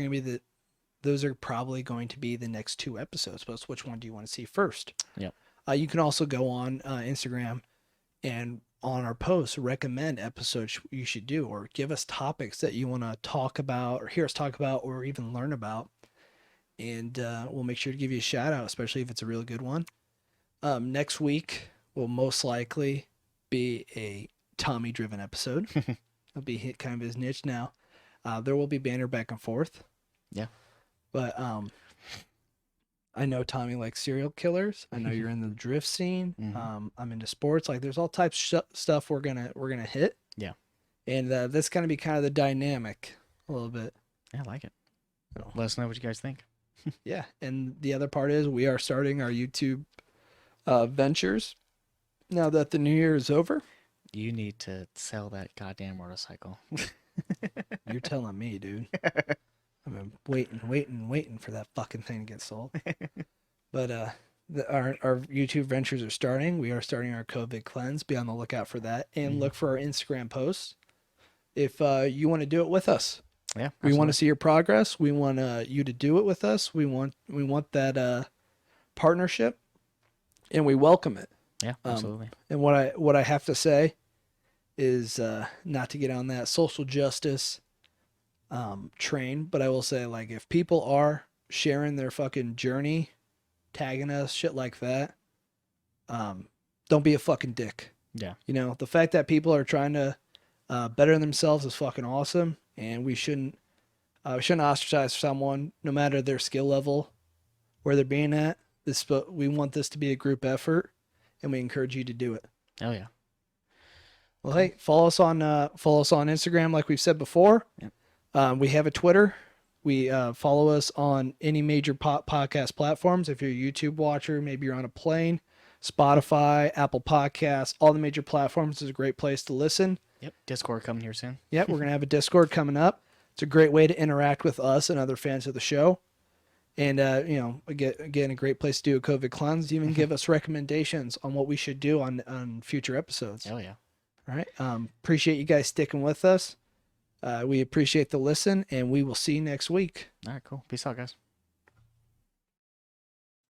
[SPEAKER 1] are probably going to be the next 2 episodes. But which one do you want to see first?
[SPEAKER 2] Yep.
[SPEAKER 1] You can also go on Instagram and on our posts recommend episodes you should do, or give us topics that you want to talk about or hear us talk about or even learn about. And we'll make sure to give you a shout out, especially if it's a really good one. Next week will most likely be a Tommy driven episode. It'll be hit kind of his niche now. There will be banter back and forth.
[SPEAKER 2] Yeah.
[SPEAKER 1] But I know Tommy likes serial killers. I know you're in the drift scene. I'm into sports. Like there's all types of stuff we're gonna hit.
[SPEAKER 2] Yeah.
[SPEAKER 1] And that's gonna be kind of the dynamic a little bit.
[SPEAKER 2] Yeah, I like it. Let us know what you guys think.
[SPEAKER 1] Yeah. And the other part is we are starting our YouTube ventures now that the new year is over.
[SPEAKER 2] You need to sell that goddamn motorcycle.
[SPEAKER 1] You're telling me, dude. I've been waiting for that fucking thing to get sold. But our YouTube ventures are starting. We are starting our COVID cleanse. Be on the lookout for that, and look for our Instagram posts if you want to do it with us.
[SPEAKER 2] Yeah,
[SPEAKER 1] we want to see your progress. We want you to do it with us. We want that partnership, and we welcome it.
[SPEAKER 2] Yeah, absolutely.
[SPEAKER 1] And what I have to say is not to get on that social justice train, but I will say, like, if people are sharing their fucking journey, tagging us, shit like that, don't be a fucking dick.
[SPEAKER 2] Yeah.
[SPEAKER 1] You know, the fact that people are trying to better themselves is fucking awesome, and we shouldn't ostracize someone no matter their skill level, where they're being at. We want this to be a group effort, and we encourage you to do it.
[SPEAKER 2] Oh yeah.
[SPEAKER 1] Well, hey, follow us on Instagram, like we've said before. Yep. We have a Twitter. We follow us on any major podcast platforms. If you're a YouTube watcher, maybe you're on a plane, Spotify, Apple Podcasts, all the major platforms is a great place to listen.
[SPEAKER 2] Yep. Discord coming here soon.
[SPEAKER 1] Yep, we're gonna have a Discord coming up. It's a great way to interact with us and other fans of the show. And, again, a great place to do a COVID cleanse. Even give us recommendations on what we should do on future episodes.
[SPEAKER 2] Oh, yeah.
[SPEAKER 1] All right. Appreciate you guys sticking with us. We appreciate the listen, and we will see you next week.
[SPEAKER 2] All right, cool. Peace out, guys.